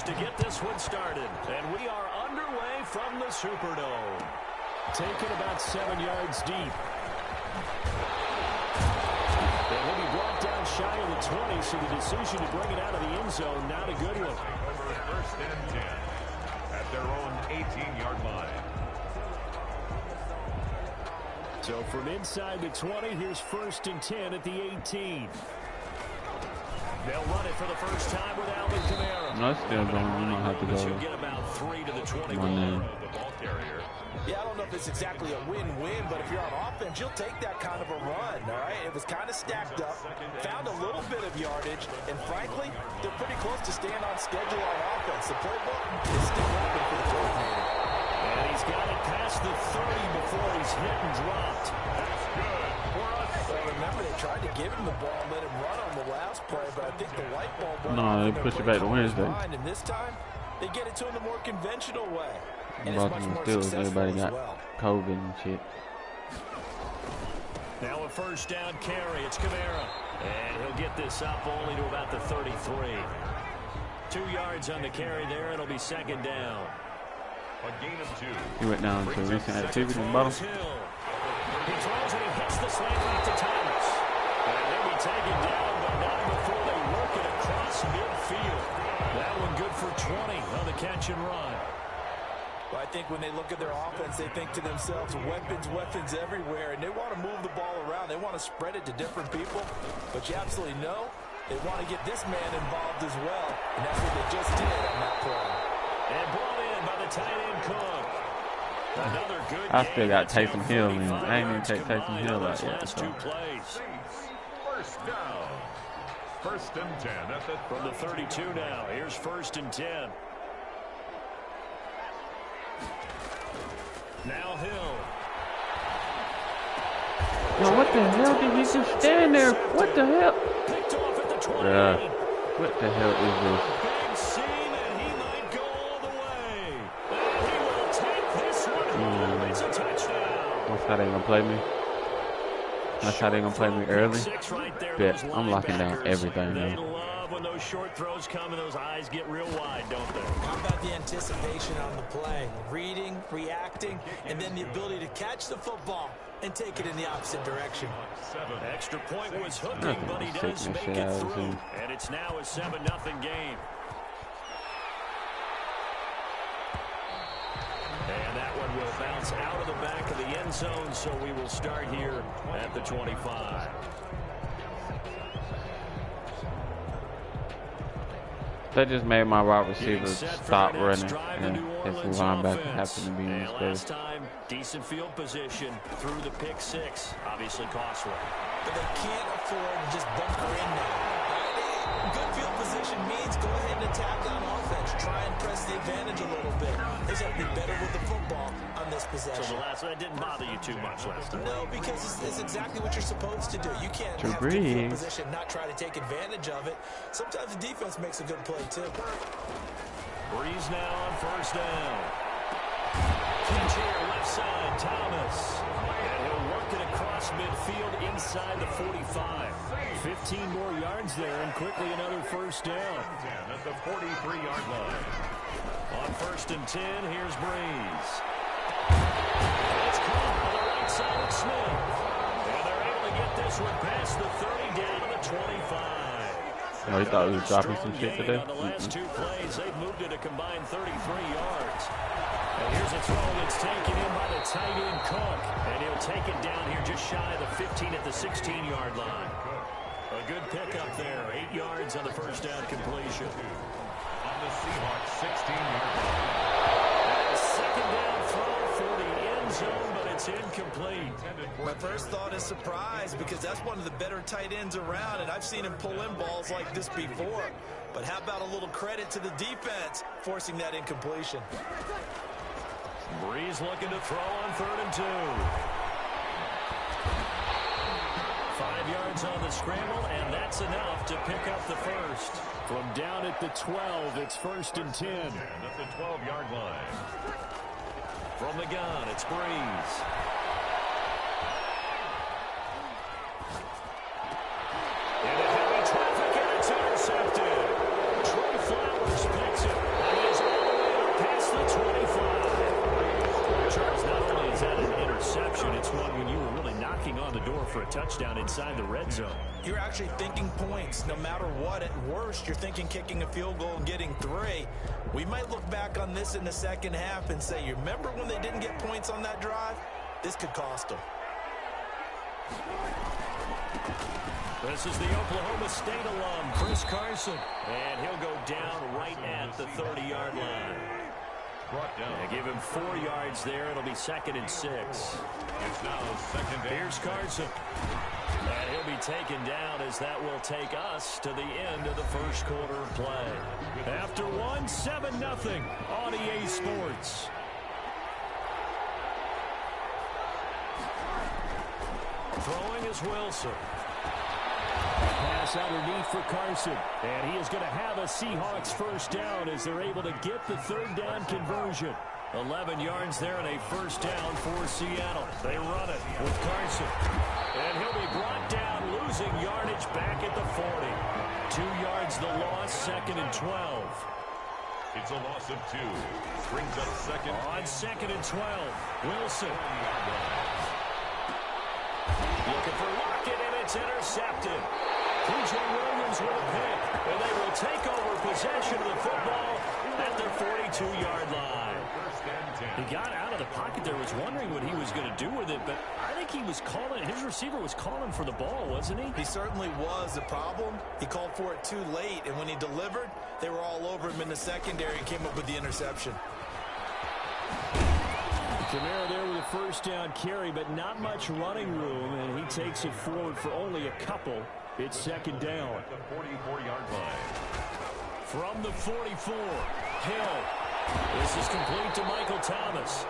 to get this one started. And we are underway from the Superdome. Taken about 7 yards deep. And he'll be brought down shy of the 20, so the decision to bring it out of the end zone, not a good one. First and 10 at their own 18-yard line. So from inside the 20, here's first and 10 at the 18. They'll run it for the first time with Alvin Kamara. No, it's still going. You don't have to go. Get about 3 to the 20. The ball carrier. Yeah, I don't know if it's exactly a win-win, but if you're on offense, you'll take that kind of a run, all right? It was kind of stacked up, found a little bit of yardage, and frankly, they're pretty close to staying on schedule on offense. The playbook is still open for the coordinator. And he's got it past the 30 before he's hit and dropped. That's good for us. Well, remember, they tried to give him the ball and let him run on the last play, but I think the light bulb went No, they pushed it back to Wednesday. And this time, they get it to him the more conventional way. Baltimore Steelers, everybody got COVID and shit. Now a first down carry. It's Kamara. And he'll get this up only to about the 33. 2 yards on the carry there. It'll be second down. A gain of 2. He went down to recent activity in the bottom. He throws and he hits the slant back to Thomas. And he'll be taken down, but not before they work it across midfield. That one good for 20 on the catch and run. Well, I think when they look at their offense, they think to themselves, weapons everywhere, and they want to move the ball around. They want to spread it to different people, but you absolutely know they want to get this man involved as well, and that's what they just did on that play. And brought in by the tight end Cook. Another good I still got game. Taysom Hill, man. I ain't even take Taysom Hill out yet. Last 2 plays. First down. First and 10 at the From the 32 now. Here's first and 10. Now Hill. Yo, what the hell did he just stand there? What the hell? Picked off at the 20. Yeah. What the hell is this? Big seam, and he might go all the way. And he will take this one home. It's a touchdown. That's how they gonna play me. That's how they gonna play me early. Bet I'm locking down everything, They man. love when those short throws come and those eyes get real wide, don't they? How about the anticipation on the play? Reading, reacting, and then the ability to catch the football and take it in the opposite direction. Extra point was hooking, but he does make it through. And it's now a 7-0 game. And that one will bounce out of the back of the end zone, so we will start here at the 25. They just made my wide receivers stop running, and his linebacker happened to be in space. Last time, decent field position through the pick 6, obviously costly. But they can't afford to just bunker in now. Good field position means go ahead and attack on offense. Try and press the advantage a little bit. They just have to be better with the football on this possession. So the last one didn't bother you too much last time. No, because it's exactly what you're supposed to do. You can't have good field position, not try to take advantage of it. Sometimes the defense makes a good play too. Breeze now on first down. Catch here, left side, Thomas. And he'll work it across midfield inside the 45. 15 more yards there, and quickly another first down. at the 43-yard line. On first and 10, here's Breeze. It's caught on the right side of Smith. And they're able to get this one past the 30 down to the 25. Oh, he thought he was dropping some shit today. On the last 2 plays, they've moved it a combined 33 yards. And here's a throw that's taken in by the tight end Cook. And he'll take it down here just shy of the 15 at the 16-yard line. A good pickup there. 8 yards on the first down completion. On the Seahawks 16-yard line. A second down throw for the end zone, but it's incomplete. My first thought is surprise, because that's one of the better tight ends around, and I've seen him pull in balls like this before. But how about a little credit to the defense forcing that incompletion? Breeze looking to throw on 3rd and 2. 5 yards on the scramble, and that's enough to pick up the first. From down at the 12, it's 1st and 10. And at the 12-yard line. From the gun, it's Breeze. Into heavy traffic, and it's intercepted. Trey Flowers picks it for a touchdown inside the red zone. You're actually thinking points. No matter what, at worst, you're thinking kicking a field goal and getting 3. We might look back on this in the second half and say, you remember when they didn't get points on that drive? This could cost them. This is the Oklahoma State alum, Chris Carson. And he'll go down right at the 30-yard line. Brought down. Give him 4 yards there. It'll be 2nd and 6. It's now 2nd and 6. Here's Carson. And he'll be taken down as that will take us to the end of the first quarter of play. After 7-0 on EA Sports. Throwing is Wilson. Pass underneath for Carson. And he is going to have a Seahawks first down as they're able to get the 3rd down conversion. 11 yards there and a first down for Seattle. They run it with Carson. And he'll be brought down, losing yardage back at the 40. 2 yards the loss, 2nd and 12. It's a loss of 2. Brings up 2nd. On 2nd and 12, Wilson. Looking for Lockett, and it's intercepted. P.J. Williams with a pick, and they will take over possession of the football at their 42-yard line. He got out of the pocket there, was wondering what he was going to do with it, but I think he was calling, his receiver was calling for the ball, wasn't he? He certainly was. The problem, he called for it too late, and when he delivered, they were all over him in the secondary and came up with the interception. Kamara there with a first down carry, but not much running room, and he takes it forward for only a couple. It's 2nd down. The 44-yard line. From the 44, Hill. This is complete to Michael Thomas.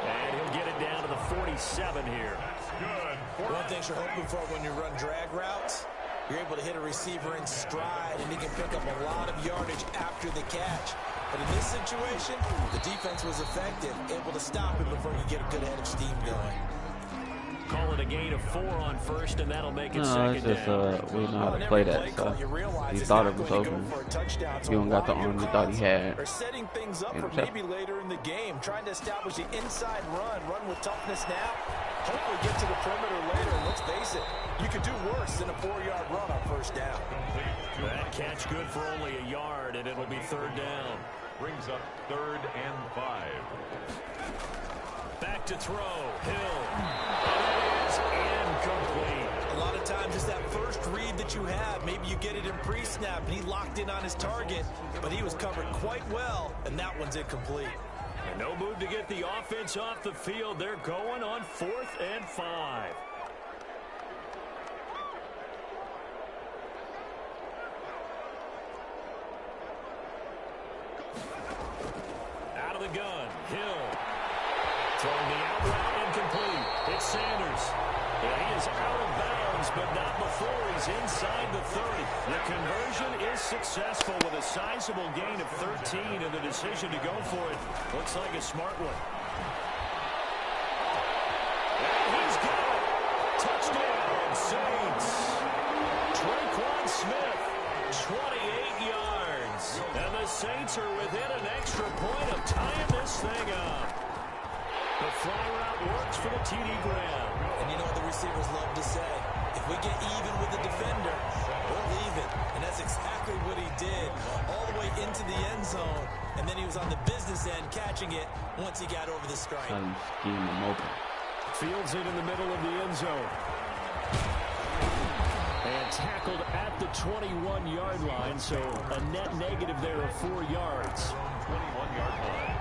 And he'll get it down to the 47 here. That's good. One thing you're hoping for when you run drag routes, you're able to hit a receiver in stride, and he can pick up a lot of yardage after the catch. But in this situation, the defense was effective, able to stop him before he get a good head of steam going. Call it a gain of 4 on first, and that'll make it No, second it's just down. we know how to play that, so he thought it was open. He don't got the arm he thought he had. Or setting things up for maybe later in the game, trying to establish the inside run with toughness now. Hopefully get to the perimeter later, and let's face it, you could do worse than a 4-yard run on first down. That catch good for only a yard, and it'll be 3rd down. Brings up 3rd and 5. Back to throw, Hill. And it is incomplete. A lot of times it's that first read that you have. Maybe you get it in pre-snap, and he locked in on his target, but he was covered quite well, and that one's incomplete. And no move to get the offense off the field. They're going on 4th and 5. Out of the gun, Hill. Throwing the out route incomplete. It's Sanders. And he is out of bounds, but not before he's inside the 30. The conversion is successful with a sizable gain of 13, and the decision to go for it looks like a smart one. And he's got it. Touchdown, Saints. Traquan Smith, 28 yards. And the Saints are within an extra point of tying this thing up. The fly route works for the TD Graham. And you know what the receivers love to say? If we get even with the defender, we'll leave it. And that's exactly what he did. All the way into the end zone. And then he was on the business end catching it once he got over the stripe. Fields it in the middle of the end zone. And tackled at the 21-yard line, so a net negative there of 4 yards. 21-yard line.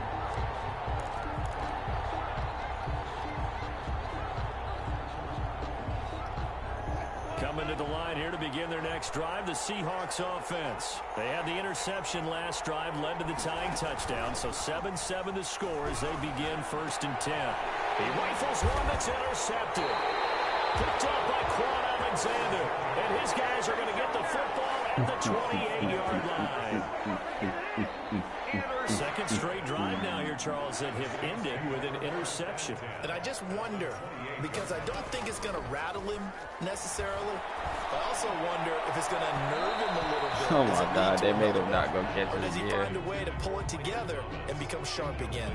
Coming to the line here to begin their next drive, the Seahawks offense. They had the interception last drive, led to the tying touchdown, so 7-7 to score as they begin 1st and 10. He rifles one that's intercepted. Picked up by Quan Alexander, and his guys are going to get the football at the 28-yard line. Second straight drive now here, Charles, that have ended with an interception. And I just wonder, because I don't think it's going to rattle him necessarily. I also wonder if it's going to nerve him a little bit. Oh my God, they made him not go catch or does it he again. find a way to pull it together and become sharp again?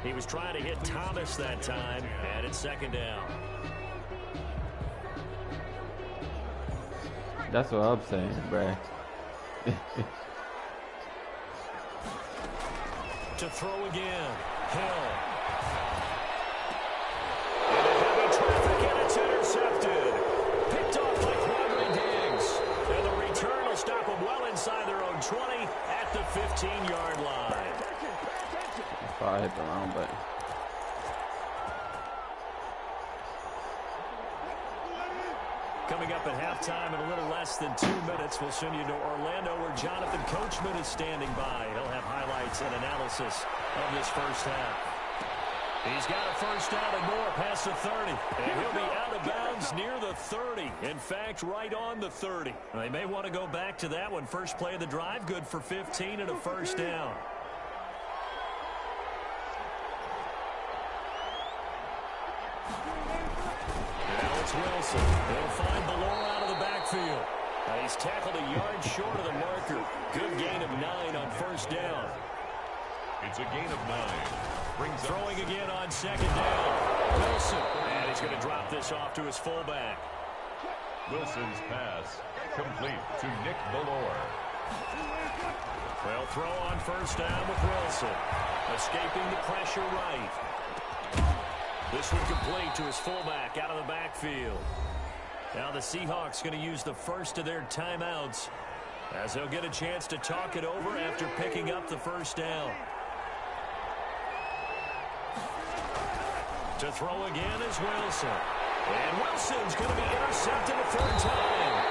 He was trying to hit Thomas that time, and it's 2nd down. That's what I'm saying, bruh. To throw again. Hill. Into heavy traffic, and it's intercepted. Picked off by Quadri Diggs. And the return will stop them well inside their own 20 at the 15-yard line. If I hit the wrong button. Coming up at halftime in a little less than 2 minutes, we'll send you to Orlando where Jonathan Coachman is standing by. He'll have highlights and analysis of this first half. He's got a first down and more past the 30. And he'll be out of bounds near the 30. In fact, right on the 30. They may want to go back to that one. First play of the drive, good for 15 and a first down. Wilson. He'll find Belore out of the backfield. He's tackled a yard short of the marker. Good gain of 9 on first down. It's a gain of 9. Throwing again on second down. Wilson. And he's going to drop this off to his fullback. Wilson's pass complete to Nick Belore. Well, throw on first down with Wilson. Escaping the pressure right. This one complete to his fullback out of the backfield. Now the Seahawks going to use the first of their timeouts as they'll get a chance to talk it over after picking up the first down. To throw again is Wilson. And Wilson's going to be intercepted a third time.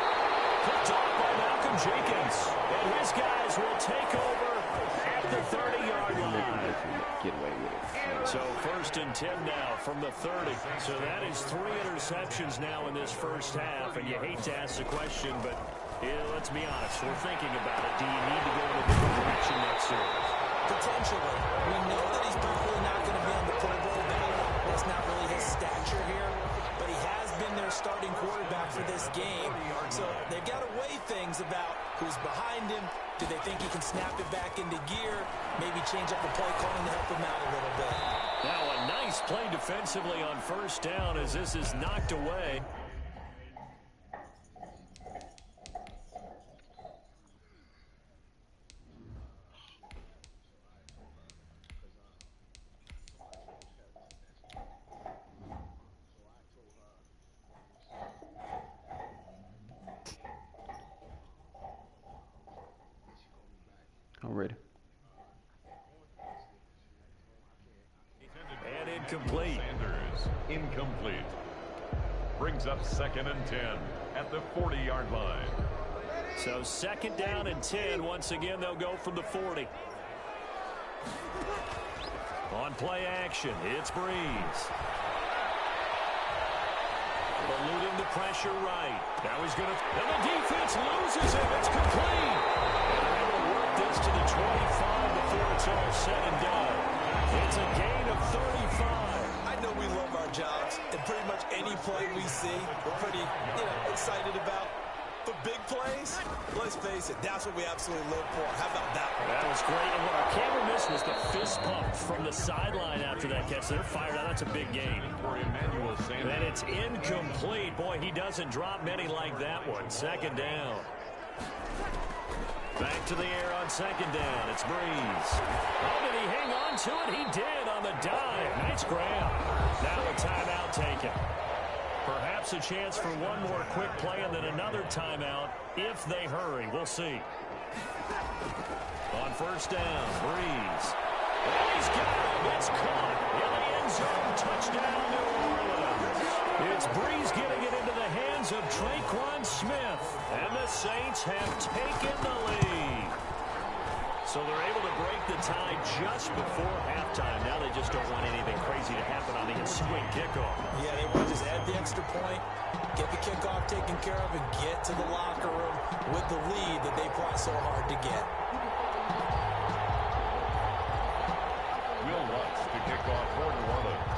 Picked off by Malcolm Jenkins. And his guys will take over at the 30-yard line. Get away with it. So first and 10 now from the 30. So that is 3 interceptions now in this first half. And you hate to ask the question, but let's be honest. We're thinking about it. Do you need to go in a different direction next year? Potentially. We know that he's probably not going to be on the Pro Bowl ballot. That's not really his stature here. But he has been their starting quarterback for this game. So they've got to weigh things about who's behind him. Do they think he can snap it back into gear? Maybe change up the play calling to help him out a little bit. Now a nice play defensively on first down as this is knocked away. I'm ready. And incomplete. Sanders, incomplete. Brings up second and 10 at the 40-yard line. So second down and 10. Once again, they'll go from the 40. On play action, it's Breeze. Eluding the pressure right. Now he's going to... And the defense loses it. It's complete. And they're able to work this to the 25 before it's all said and done. It's a gain of 35. I know we love our jobs, and pretty much any play we see, we're pretty, excited about. But big plays, let's face it, that's what we absolutely live for. How about that one? That was great. And what our camera missed was the fist pump from the sideline after that catch. They're fired out. That's a big gain. For Emmanuel Sanders. And it's incomplete. Boy, he doesn't drop many like that one. Second down. Back to the air on second down. It's Breeze. Oh, did he hang on to it? He did on the dive. Nice grab. Now a timeout taken. Perhaps a chance for one more quick play and then another timeout if they hurry. We'll see. On first down, Breeze. And he's got him. It's caught in the end zone. Touchdown, New Orleans. It's Breeze getting it into the hands of Traquan Smith. And the Saints have taken the lead. So they're able to break the tie just before halftime. Now they just don't want anything crazy to happen on the ensuing kickoff. Yeah, they want to just add the extra point, get the kickoff taken care of, and get to the locker room with the lead that they fought so hard to get. Will Lutz to kick off for New Orleans.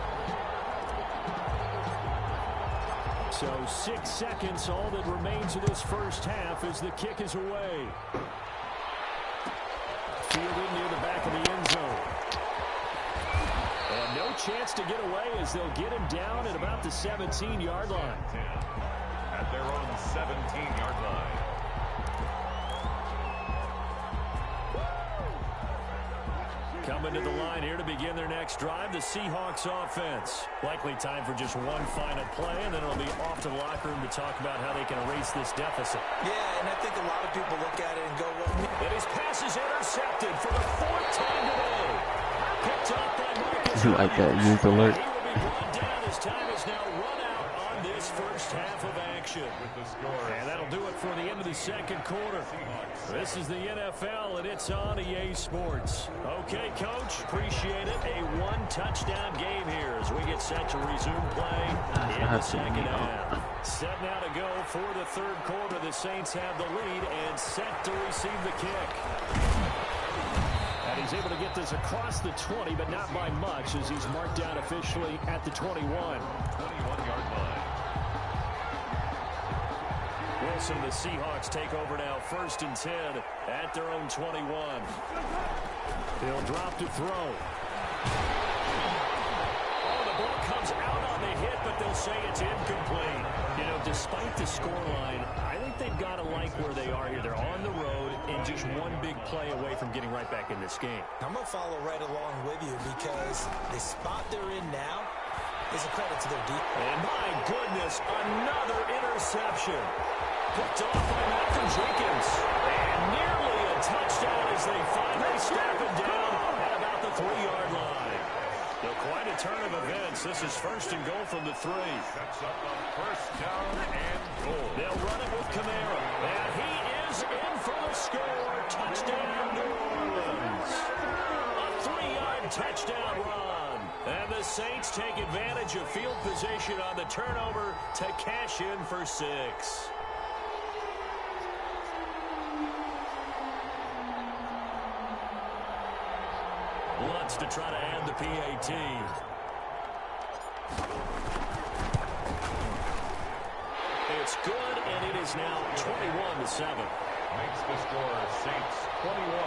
So 6 seconds, all that remains of this first half as the kick is away. Fielded near the back of the end zone. And no chance to get away as they'll get him down at about the 17-yard line. At at their own 17-yard line. Coming to the line here to begin their next drive, the Seahawks offense. Likely time for just one final play, and then it'll be off to the locker room to talk about how they can erase this deficit. Yeah, and I think a lot of people look at it and go, well, and his pass is intercepted for the fourth time today. Picked off by Marcus. Like that, use alert. He will be brought down. His time is now run out on this first half of action. And that'll do it for the end of the second quarter. This is the NFL, and it's on EA Sports. Okay, Coach, appreciate it. A one-touchdown game here as we get set to resume play in the second half. Set now to go for the third quarter. The Saints have the lead and set to receive the kick. And he's able to get this across the 20, but not by much as he's marked down officially at the 21. 21-yard line. Wilson, the Seahawks take over now, 1st and 10 at their own 21. He'll drop to throw. Oh, the ball comes out on the hit, but they'll say it's incomplete. You know, despite the scoreline, I think they've got to like where they are here. They're on the road and just one big play away from getting right back in this game. I'm going to follow right along with you because the spot they're in now is a credit to their defense. And my goodness, another interception. Picked off by Malcolm Jenkins. And nearly a touchdown as they finally stack him down at about the 3-yard line. So quite a turn of events. This is 1st and goal from the 3. Sets up a first down and goal. They'll run it with Kamara. And he is in for the score. Touchdown, New Orleans. A 3-yard touchdown run. And the Saints take advantage of field position on the turnover to cash in for 6. Lutz to try to add the PAT. It's good, and it is now 21-7. Makes the score Saints 21,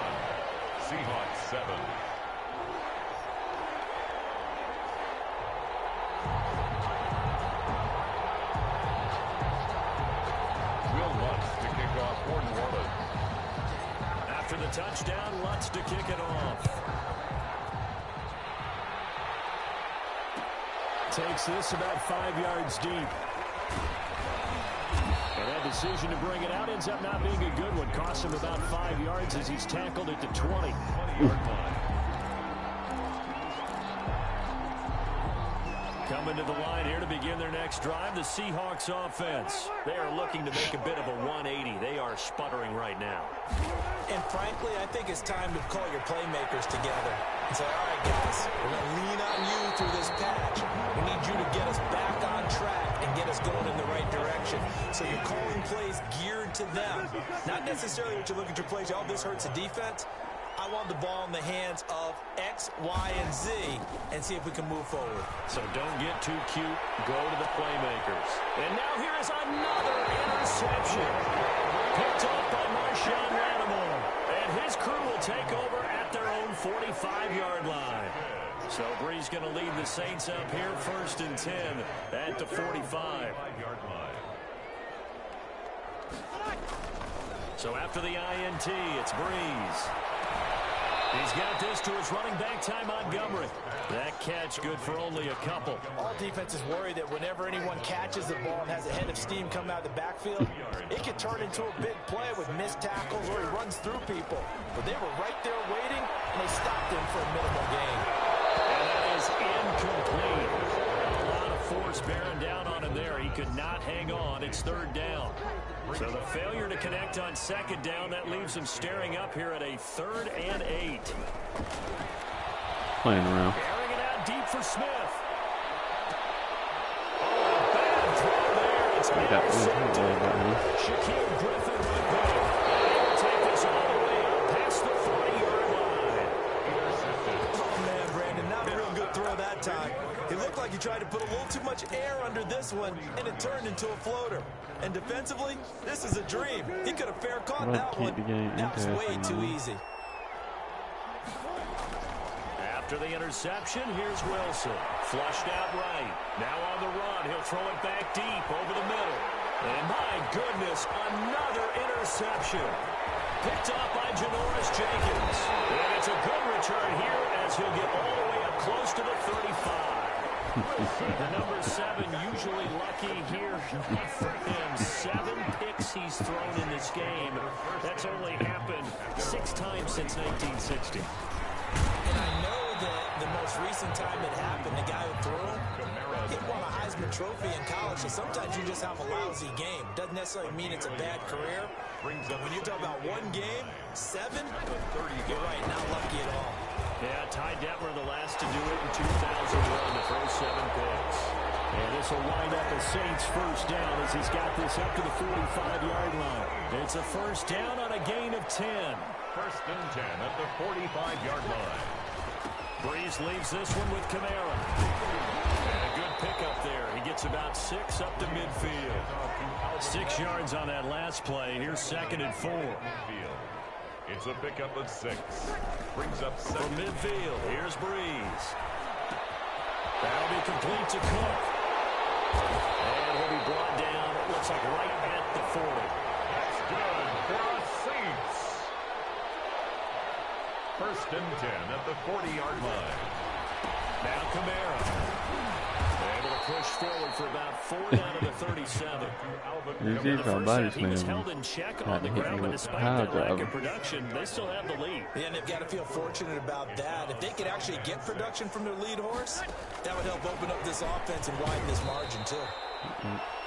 Seahawks 7. Will Lutz to kick off for New Orleans. After the touchdown, Lutz to kick it off. Takes this about 5 yards deep. And that decision to bring it out ends up not being a good one. Costs him about 5 yards as he's tackled at the 20. 20-yard line. Coming to the line here to begin their next drive, the Seahawks offense. They are looking to make a bit of a 180. They are sputtering right now. And frankly, I think it's time to call your playmakers together and say, all right, guys, we're going to lean on you through this patch. We need you to get us back on track and get us going in the right direction. So you're calling plays geared to them. Not necessarily what you look at your plays, oh, this hurts the defense. I want the ball in the hands of X, Y, and Z and see if we can move forward. So don't get too cute. Go to the playmakers. And now here is another interception. Picked off by Marshawn Lattimore. And his crew will take over at their own 45-yard line. So Bree's going to lead the Saints up here 1st and 10 at the 45-yard line. So after the INT, it's Breeze. He's got this to his running back, Ty Montgomery. That catch good for only a couple. All defenses worry that whenever anyone catches the ball and has a head of steam come out of the backfield, it could turn into a big play with missed tackles or he runs through people. But they were right there waiting, and they stopped him for a minimal gain. And that is incomplete. A lot of force bearing down on him there. He could not hang on. It's 3rd down. So the failure to connect on 2nd down, that leaves him staring up here at a 3rd and 8. Playing around. Airing it out deep for Smith. Oh, bad throw there. It's intercepted. Shaquille Griffin with back. He'll take this all the way up past the 40-yard line. Oh, man, Brandon, not a real good throw that time. It looked like he tried to put a little too much air under this one, and it turned into a floater. And defensively, this is a dream. He could have fair caught that one. That was way too easy. After the interception, here's Wilson. Flushed out right. Now on the run. He'll throw it back deep over the middle. And my goodness, another interception. Picked off by Janoris Jenkins. And it's a good return here as he'll get all the way up close to the 35. The number 7 usually lucky here. Not for him. 7 picks he's thrown in this game. That's only happened 6 times since 1960. And I know that the most recent time it happened, the guy who threw him, he won a Heisman Trophy in college, so sometimes you just have a lousy game. Doesn't necessarily mean it's a bad career. But when you talk about one game, 7, you're right, not lucky at all. Yeah, Ty Detmer, the last to do it in 2001 to throw 7 picks. And this will wind up a Saints first down as he's got this up to the 45-yard line. It's a first down on a gain of 10. First and 10 at the 45-yard line. Breeze leaves this one with Kamara. And a good pickup there. He gets about 6 up to midfield. 6 yards on that last play. Here's 2nd and 4. It's a pickup of 6. Brings up 7. From midfield, here's Breeze. That'll be complete to Cook. And he'll be brought down, it looks like right at the 40. That's good for a Saints. First and 10 at the 40-yard line. Now Kamara. Able to push forward for about 4 down to the 37. He was held in check on the ground, but despite their lack of production, they still have the lead. Yeah, and they've got to feel fortunate about that. If they could actually get production from their lead horse, that would help open up this offense and widen this margin, too.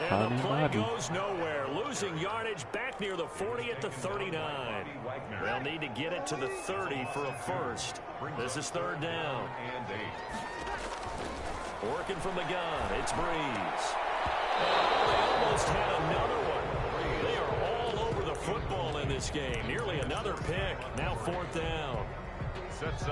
And the play goes nowhere. Losing yardage back near the 40 at the 39. They'll need to get it to the 30 for a first. This is 3rd down. Working from the gun, it's Breeze. Oh, they almost had another one. They are all over the football in this game. Nearly another pick. Now 4th down.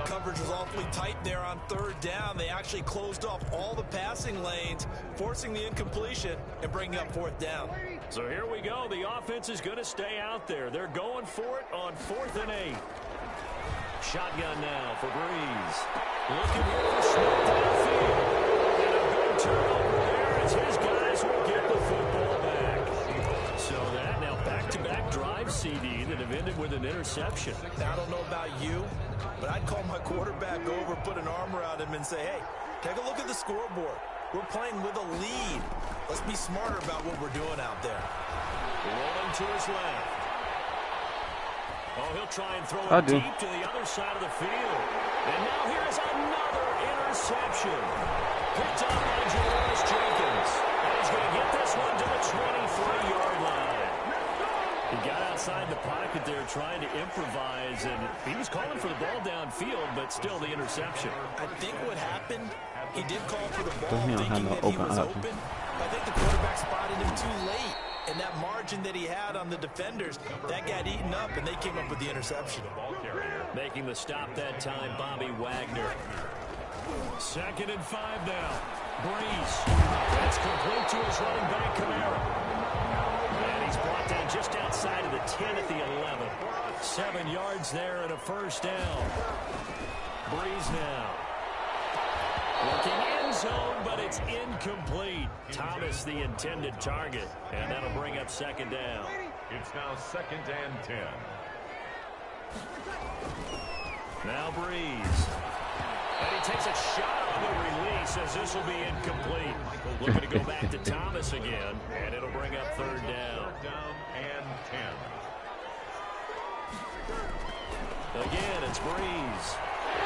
Coverage was awfully tight there on 3rd down. They actually closed off all the passing lanes, forcing the incompletion and bringing up 4th down. So here we go. The offense is going to stay out there. They're going for it on 4th and 8. Shotgun now for Breeze. Looking here for Smith downfield. And a big turnover there as his guys will get the football back. So that now back-to-back drive CD that have ended with an interception. Now, I don't know about you, but I'd call my quarterback over, put an arm around him and say, hey, take a look at the scoreboard. We're playing with a lead. Let's be smarter about what we're doing out there. Rolling to his left. Oh, he'll try and throw it deep to the other side of the field. And now here's another interception. Picked up by Janoris Jenkins. And he's going to get this one to the 23-yard line. He got outside the pocket there trying to improvise, and he was calling for the ball downfield, but still the interception. I think what happened, he did call for the ball thinking that he was open. I think the quarterback spotted him too late. And that margin that he had on the defenders, that got eaten up, and they came up with the interception. Making the stop that time, Bobby Wagner. 2nd and 5 now. Breeze. That's complete to his running back, Kamara. And he's brought down just outside of the 10 at the 11. 7 yards there and a first down. Breeze now. Looking end zone, but it's incomplete. Thomas, the intended target, and that'll bring up 2nd down. It's now 2nd and 10. Now Breeze. And he takes a shot on the release as this will be incomplete. Looking to go back to Thomas again, and it'll bring up 3rd down. 3rd down and 10. Again, it's Breeze.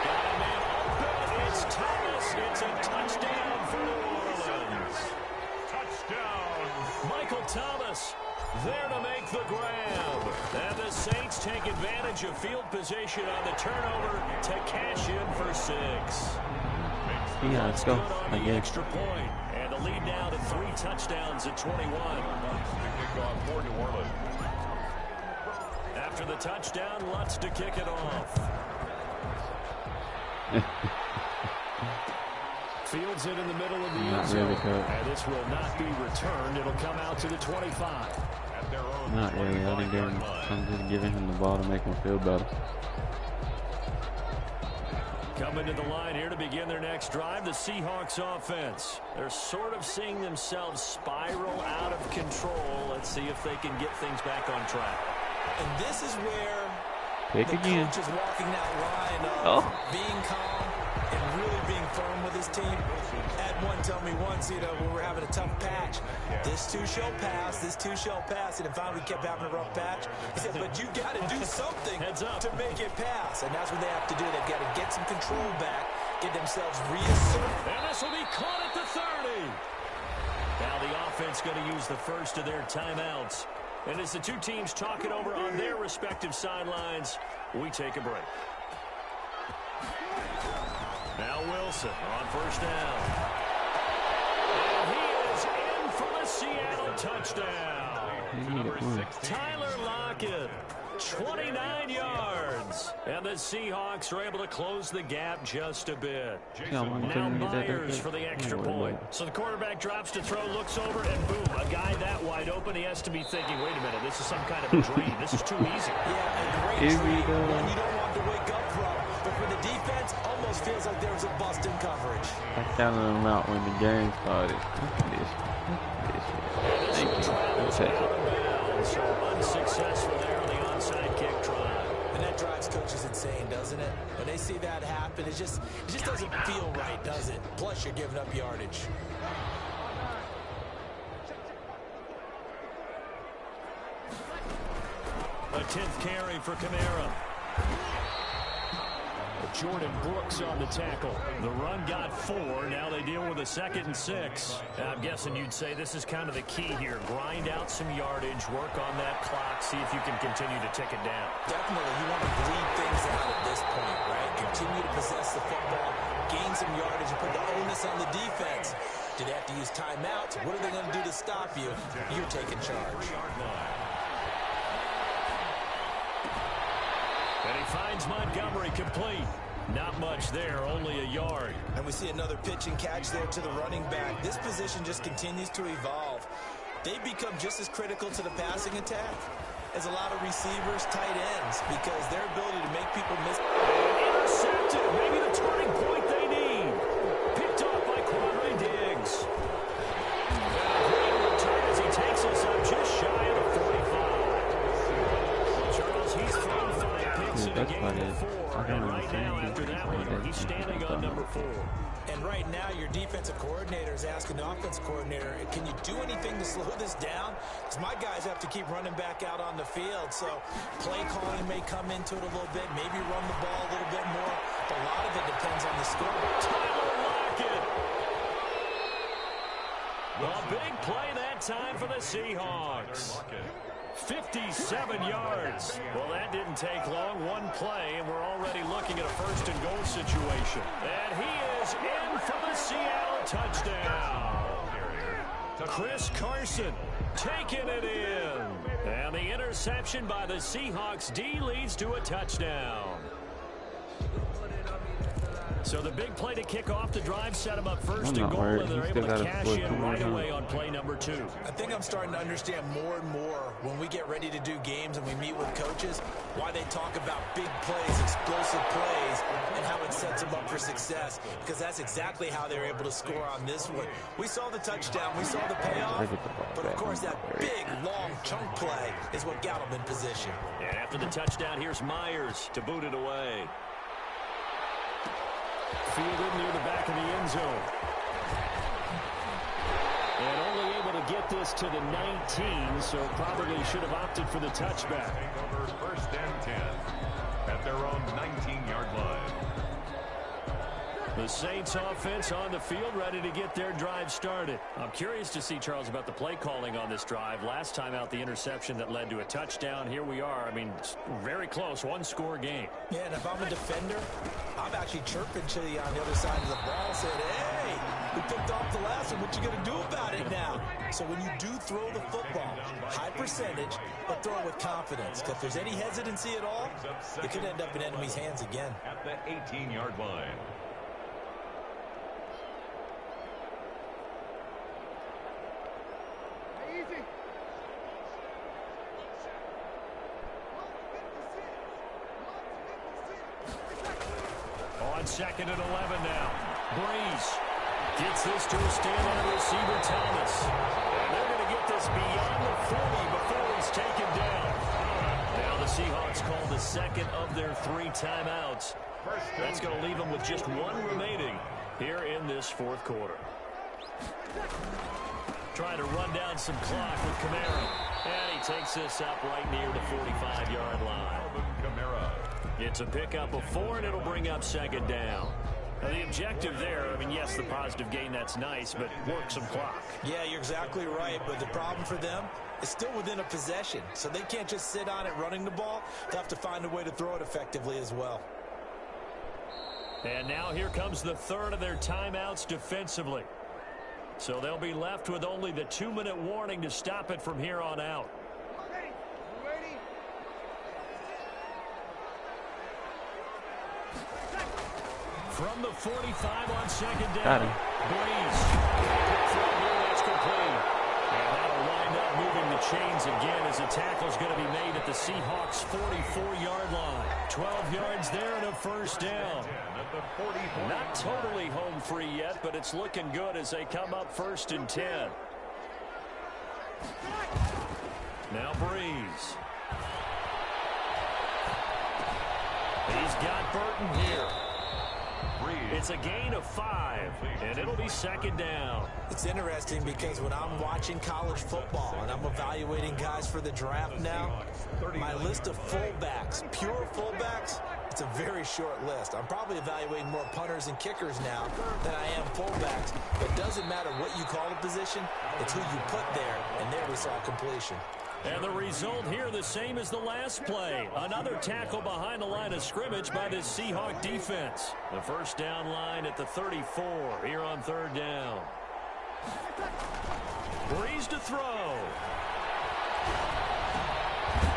Got a man open. It's Thomas. It's a touchdown for New Orleans. Touchdown. Michael Thomas there to make the grab. And the Saints take advantage of field position on the turnover to cash in for 6. Yeah, let's go. On the extra point. And the lead now to 3 touchdowns at 21. For New Orleans. After the touchdown, Lutz to kick it off. Fields it in the middle of the end zone. And this will not be returned. It'll come out to the 25. Not really. I'm just giving him the ball to make him feel better. Coming to the line here to begin their next drive, the Seahawks offense. They're sort of seeing themselves spiral out of control. Let's see if they can get things back on track. And this is where Pick the again. coach is walking that line of being calm and really being firm with his team. Had one tell me once, when we're having a tough patch, this too shall pass, this too shall pass. And if we kept having a rough patch, he said, but you got to do something to make it pass. And that's what they have to do. They've got to get some control back, get themselves reasserted. And this will be caught at the 30. Now the offense going to use the first of their timeouts. And as the two teams talk it over on their respective sidelines, we take a break. Now Wilson on first down. And he is in for the Seattle touchdown. Tyler Lockett, 29 yards. And the Seahawks are able to close the gap just a bit. Now Myers for the extra point. So the quarterback drops to throw, looks over, and boom, a guy that wide open, he has to be thinking, wait a minute, this is some kind of a dream. This is too easy. Yeah, a great dream when you don't want to wake up from. But for the defense, almost feels like there was a bust in coverage. I counted them out when the game started. Thank you. So unsuccessful there on the onside kick try. And that drives coaches insane, doesn't it? When they see that happen, it just doesn't feel right, does it? Plus, you're giving up yardage. A 10th carry for Kamara. Jordan Brooks on the tackle. The run got 4. Now they deal with a 2nd and 6. I'm guessing you'd say this is kind of the key here. Grind out some yardage, work on that clock, see if you can continue to tick it down. Definitely. You want to bleed things out at this point, right? Continue to possess the football, gain some yardage, and put the onus on the defense. Do they have to use timeouts? What are they going to do to stop you? You're taking charge. And he finds Montgomery complete. Not much there, only a yard. And we see another pitch and catch there to the running back. This position just continues to evolve. They become just as critical to the passing attack as a lot of receivers, tight ends, because their ability to make people miss. Intercepted, maybe the turning point they need. Picked off by Quadri Diggs. Great return as he takes us up just shy of the 45. Charles, he's thrown 5 picks in a game before. And right now, after that one, he's standing on number 4. And right now, your defensive coordinator is asking the offensive coordinator, can you do anything to slow this down? Because my guys have to keep running back out on the field. So play calling may come into it a little bit, maybe run the ball a little bit more. But a lot of it depends on the score. Tyler Lockett. A big play that time for the Seahawks. 57 yards. Well, that didn't take long. One play, and we're already looking at a 1st and goal situation. And he is in for the Seattle touchdown. Chris Carson taking it in. And the interception by the Seahawks D leads to a touchdown. So the big play to kick off the drive set them up 1st and goal, and they're able to cash in right away on play number 2. I think I'm starting to understand more and more when we get ready to do games and we meet with coaches why they talk about big plays, explosive plays, and how it sets them up for success, because that's exactly how they're able to score on this one. We saw the touchdown, we saw the payoff, but of course that big, long chunk play is what got them in position. And after the touchdown, here's Myers to boot it away. Fielded near the back of the end zone. And only able to get this to the 19, so probably should have opted for the touchback. Over 1st and 10 at their own 19-yard line. The Saints offense on the field, ready to get their drive started. I'm curious to see, Charles, about the play calling on this drive. Last time out, the interception that led to a touchdown. Here we are. I mean, very close, 1-score game. Yeah, and if I'm a defender, I'm actually chirping to you on the other side of the ball, saying, hey, we picked off the last one. What you going to do about it now? So when you do throw the football, high percentage, but throw it with confidence. Because if there's any hesitancy at all, it could end up in enemy's hands again. At the 18-yard line. second and 11 now. Breeze gets this to a standout receiver, Thomas. And they're going to get this beyond the 40 before he's taken down. Now the Seahawks call the second of their 3 timeouts. That's going to leave them with just 1 remaining here in this fourth quarter. Trying to run down some clock with Kamara. And he takes this up right near the 45-yard line. It's a pickup of 4, and it'll bring up second down. Now, the objective there, I mean, yes, the positive gain, that's nice, but work some clock. Yeah, you're exactly right, but the problem for them is still within a possession, so they can't just sit on it running the ball. They'll have to find a way to throw it effectively as well. And now here comes the third of their timeouts defensively. So they'll be left with only the 2-minute warning to stop it from here on out. From the 45 on second down. Breeze. That's complete. And that'll wind up moving the chains again as a tackle's going to be made at the Seahawks' 44-yard line. 12 yards there and a first down. Not totally home free yet, but it's looking good as they come up 1st and 10. Now Breeze. He's got Burton here. It's a gain of 5, and it'll be second down. It's interesting because when I'm watching college football and I'm evaluating guys for the draft now, my list of fullbacks, pure fullbacks, it's a very short list. I'm probably evaluating more punters and kickers now than I am fullbacks. But it doesn't matter what you call the position, it's who you put there, and there we saw completion. And the result here the same as the last play. Another tackle behind the line of scrimmage by this Seahawk defense. The first down line at the 34 here on third down. Breeze to throw.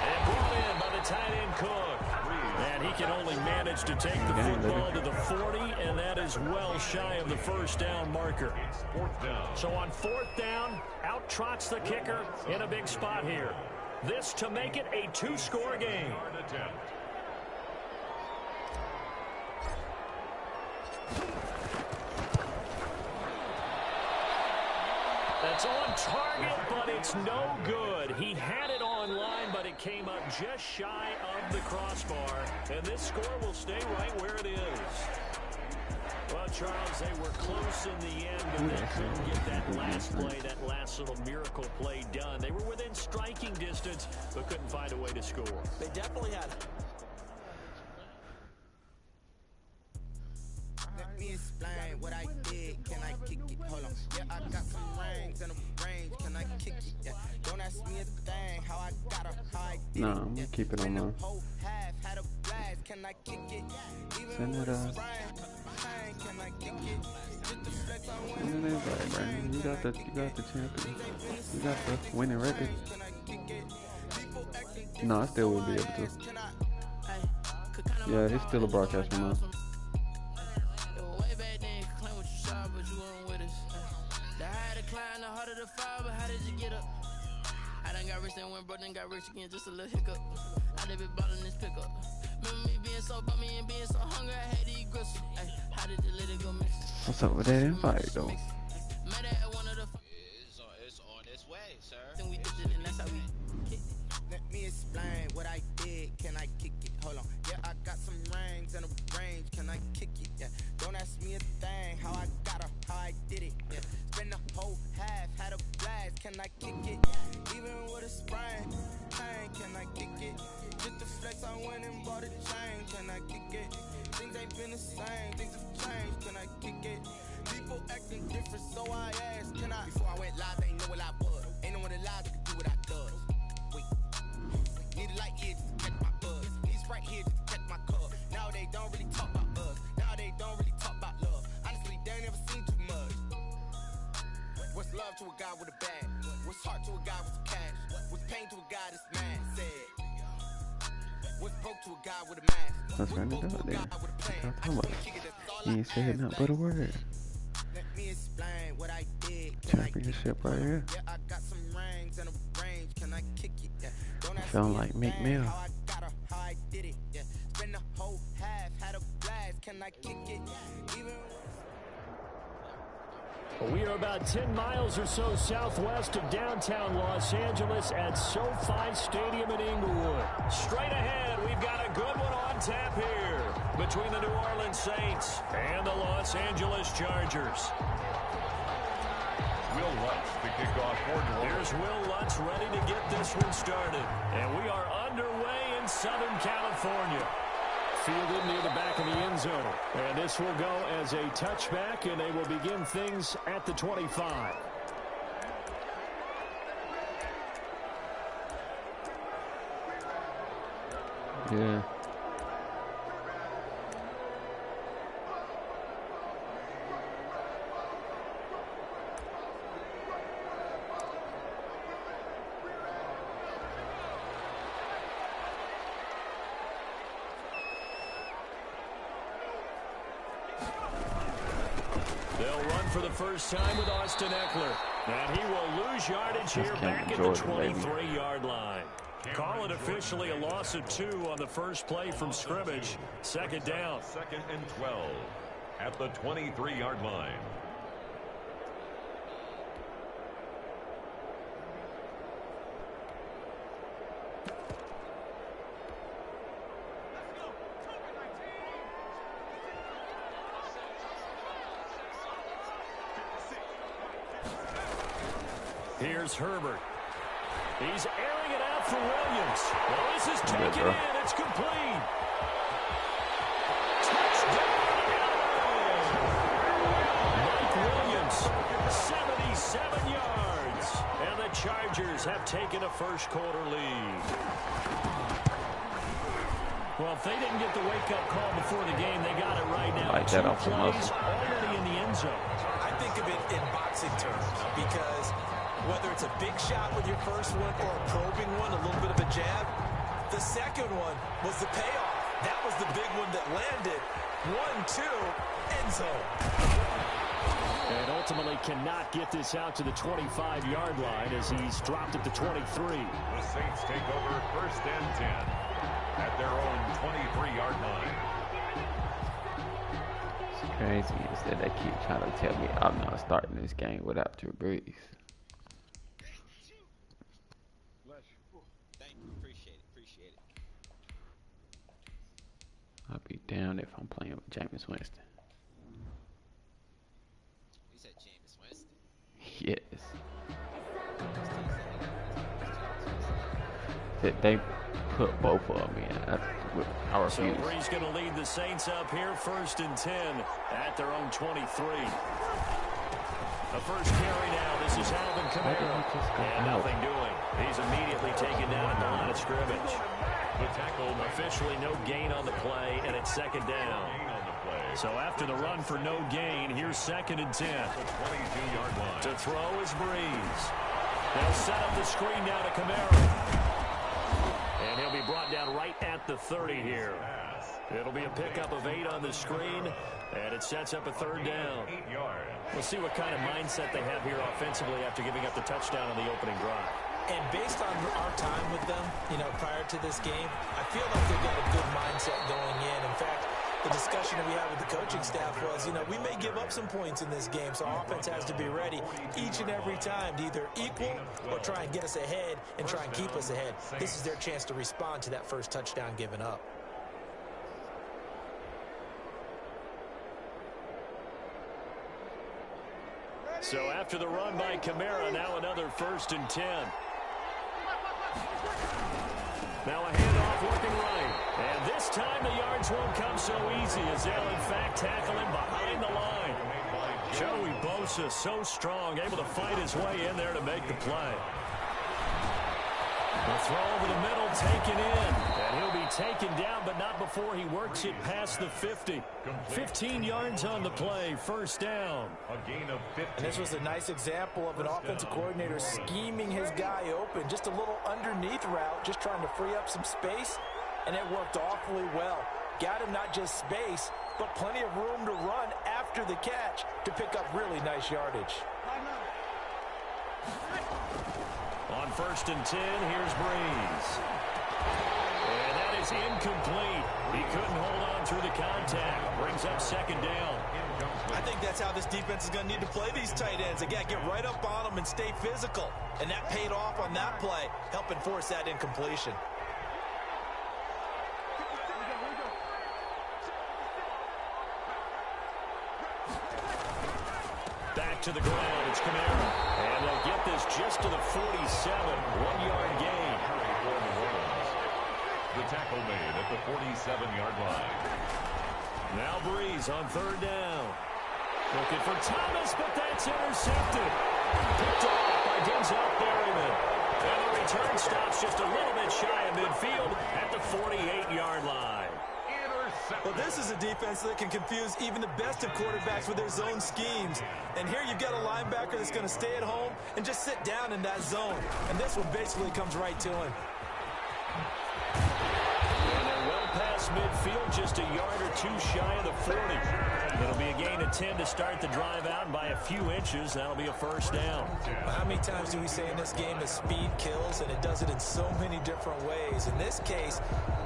And brought in by the tight end Cook. And he can only manage to take the football to the 40, and that is well shy of the first down marker. So on fourth down, out trots the kicker in a big spot here. This to make it a 2-score game. That's on target, but it's no good. He had it on line, but it came up just shy of the crossbar. And this score will stay right where it is. Well, Charles, they were close in the end, but they couldn't get that last play, that last little miracle play done. They were within striking distance, but couldn't find a way to score. They definitely had it. Let me explain what I did. Can I kick it? Hold on. Yeah, I got some rings and a range. Can I kick it? Yeah. Don't ask me a thing. How I got her, how I did it. No, I'm gonna keep it on my. Had a blast. Can I kick it? Send it up. Can I kick it? Just the flex I want. And then it's like, man, you got the champion. You got the winning record. No, I still would be able to. Yeah, it's still a broadcast from now. Got rich again, just a little hiccup. I done been ballin' this pickup. Remember me being so bummy and being so hungry, I had to eat gristle. Ay, how did you let it go mix? What's up with that invite though? It's on its way, sir. Then we did it, and that's how we kick it. Let me explain what I did. Can I kick it? Hold on. Yeah, I got some rings and a range. Can I kick it? Yeah. Don't ask me a thing. How I got her, how I did it. Yeah. Spend the whole half, had a blast. Can I kick it? Even with a sprain, can I kick it? Just the flex, I went and bought a chain. Can I kick it? Things ain't been the same, things have changed. Can I kick it? People acting different, so I asked, can I? Before I went live, they ain't know what I was. Ain't no one alive that could do what I does. Wait, need a light here just to catch my buzz. Need Sprite here just to catch my cup. Now they don't really talk about us. Now they don't really talk about love. Honestly, they ain't never seen too much. What's love to a guy with a bag? What's heart to a guy with some cash? What's pain to a guy that's mad? Said. What's broke to a guy with a mask? That's gonna do it then. How much? You ain't saying nothing but a word. Let me explain what I did. Championship right here. Yeah, I got some rings and a range. Can I kick it? Yeah. Don't ask Feeling me like a Meek thing. Mill. How I got her, how I did it. Yeah. Spend the whole half, had a blast. can I kick it? Even We are about 10 miles or so southwest of downtown Los Angeles at SoFi Stadium in Inglewood. Straight ahead, we've got a good one on tap here between the New Orleans Saints and the Los Angeles Chargers. Will Lutz to kick off for New Orleans. Here's Will Lutz ready to get this one started. And we are underway in Southern California. Fielded near the back of the end zone. And this will go as a touchback, and they will begin things at the 25. Yeah. They'll run for the first time with Austin Eckler. And he will lose yardage here back at the 23-yard line. Call it officially a loss of 2 on the first play from scrimmage. Second down. 2nd and 12 at the 23-yard line. Here's Herbert. He's airing it out for Williams. Well, this is taken in. It's complete. Touchdown! Mike Williams, 77 yards. And the Chargers have taken a first-quarter lead. Well, if they didn't get the wake-up call before the game, they got it right now. Like that off the plays already in the end zone. I think of it in boxing terms because whether it's a big shot with your first one or a probing one, a little bit of a jab, the second one was the payoff. That was the big one that landed. 1-2, end zone. And ultimately cannot get this out to the 25-yard line as he's dropped at the 23. The Saints take over 1st and 10 at their own 23-yard line. It's crazy is that they keep trying to tell me I'm not starting this game without Drew Brees. I'll be damned if I'm playing with Jameis Winston. You said Jameis Winston? Yes. They put both of them in. I refuse. So Brees going to lead the Saints up here 1st and 10 at their own 23. The first carry now. This is Alvin Kamara. And nothing doing. He's immediately taken down at the line of scrimmage. The tackle, officially no gain on the play, and it's 2nd down. So after the run for no gain, here's 2nd and 10. 22-yard line. To throw is Brees. They'll set up the screen now to Kamara. And he'll be brought down right at the 30 here. It'll be a pickup of 8 on the screen, and it sets up a 3rd down. 8 yards. We'll see what kind of mindset they have here offensively after giving up the touchdown on the opening drive. And based on our time with them, prior to this game, I feel like they've got a good mindset going in. In fact, the discussion that we had with the coaching staff was, we may give up some points in this game, so our offense has to be ready each and every time to either equal or try and get us ahead and try and keep us ahead. This is their chance to respond to that first touchdown given up. So after the run by Kamara, now another 1st and 10. Now a handoff working right. And this time the yards won't come so easy as they'll in fact tackle him behind the line. Joey Bosa so strong, able to fight his way in there to make the play. The throw over the middle taken in. And he'll be taken down, but not before he works it past the 50. 15 yards on the play, 1st down. A gain of 15. And this was a nice example of an offensive coordinator scheming his guy open. Just a little underneath route, just trying to free up some space, and it worked awfully well. Got him not just space, but plenty of room to run after the catch to pick up really nice yardage. On 1st and 10, here's Brees. And that is incomplete. He couldn't hold on through the contact. Brings up second down. I think that's how this defense is going to need to play these tight ends. Again, get right up on them and stay physical. And that paid off on that play, helping force that incompletion. Back to the ground. It's Kamara. And they'll get this just to the 47. 1-yard gain. The tackle made at the 47-yard line. Now Breeze on third down. Looking for Thomas, but that's intercepted. Picked off by Denzel Berryman. And the return stops just a little bit shy of midfield at the 48-yard line. Well, this is a defense that can confuse even the best of quarterbacks with their zone schemes. And here you've got a linebacker that's going to stay at home and just sit down in that zone. And this one basically comes right to him. And they're well past midfield, just a yard or two shy of the 40. It'll be a gain of 10 to start the drive out, and by a few inches, that'll be a first down. How many times do we say in this game that speed kills, and it does it in so many different ways? In this case,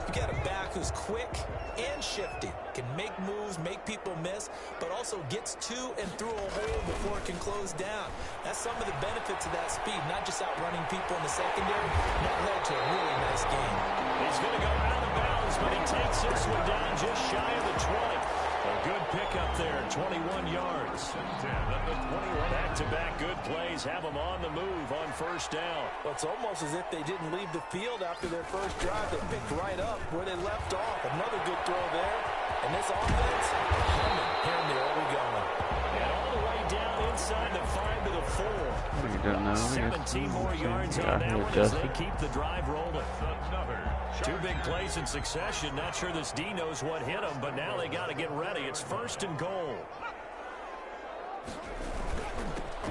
you got a back who's quick and shifty, can make moves, make people miss, but also gets to and through a hole before it can close down. That's some of the benefits of that speed, not just outrunning people in the secondary. That led to a really nice game. He's going to go out of bounds, but he takes this one down just shy of the 20. A good pickup there, 21 yards. Back-to-back good plays have them on the move on first down. Well, it's almost as if they didn't leave the field after their first drive. They picked right up where they left off. Another good throw there. And this offense, here and there, where we going? And all the way down inside the 5 to the 4. 17 more yards on that one as they keep the drive rolling. Two big plays in succession. Not sure this D knows what hit them, but now they got to get ready. It's first and goal.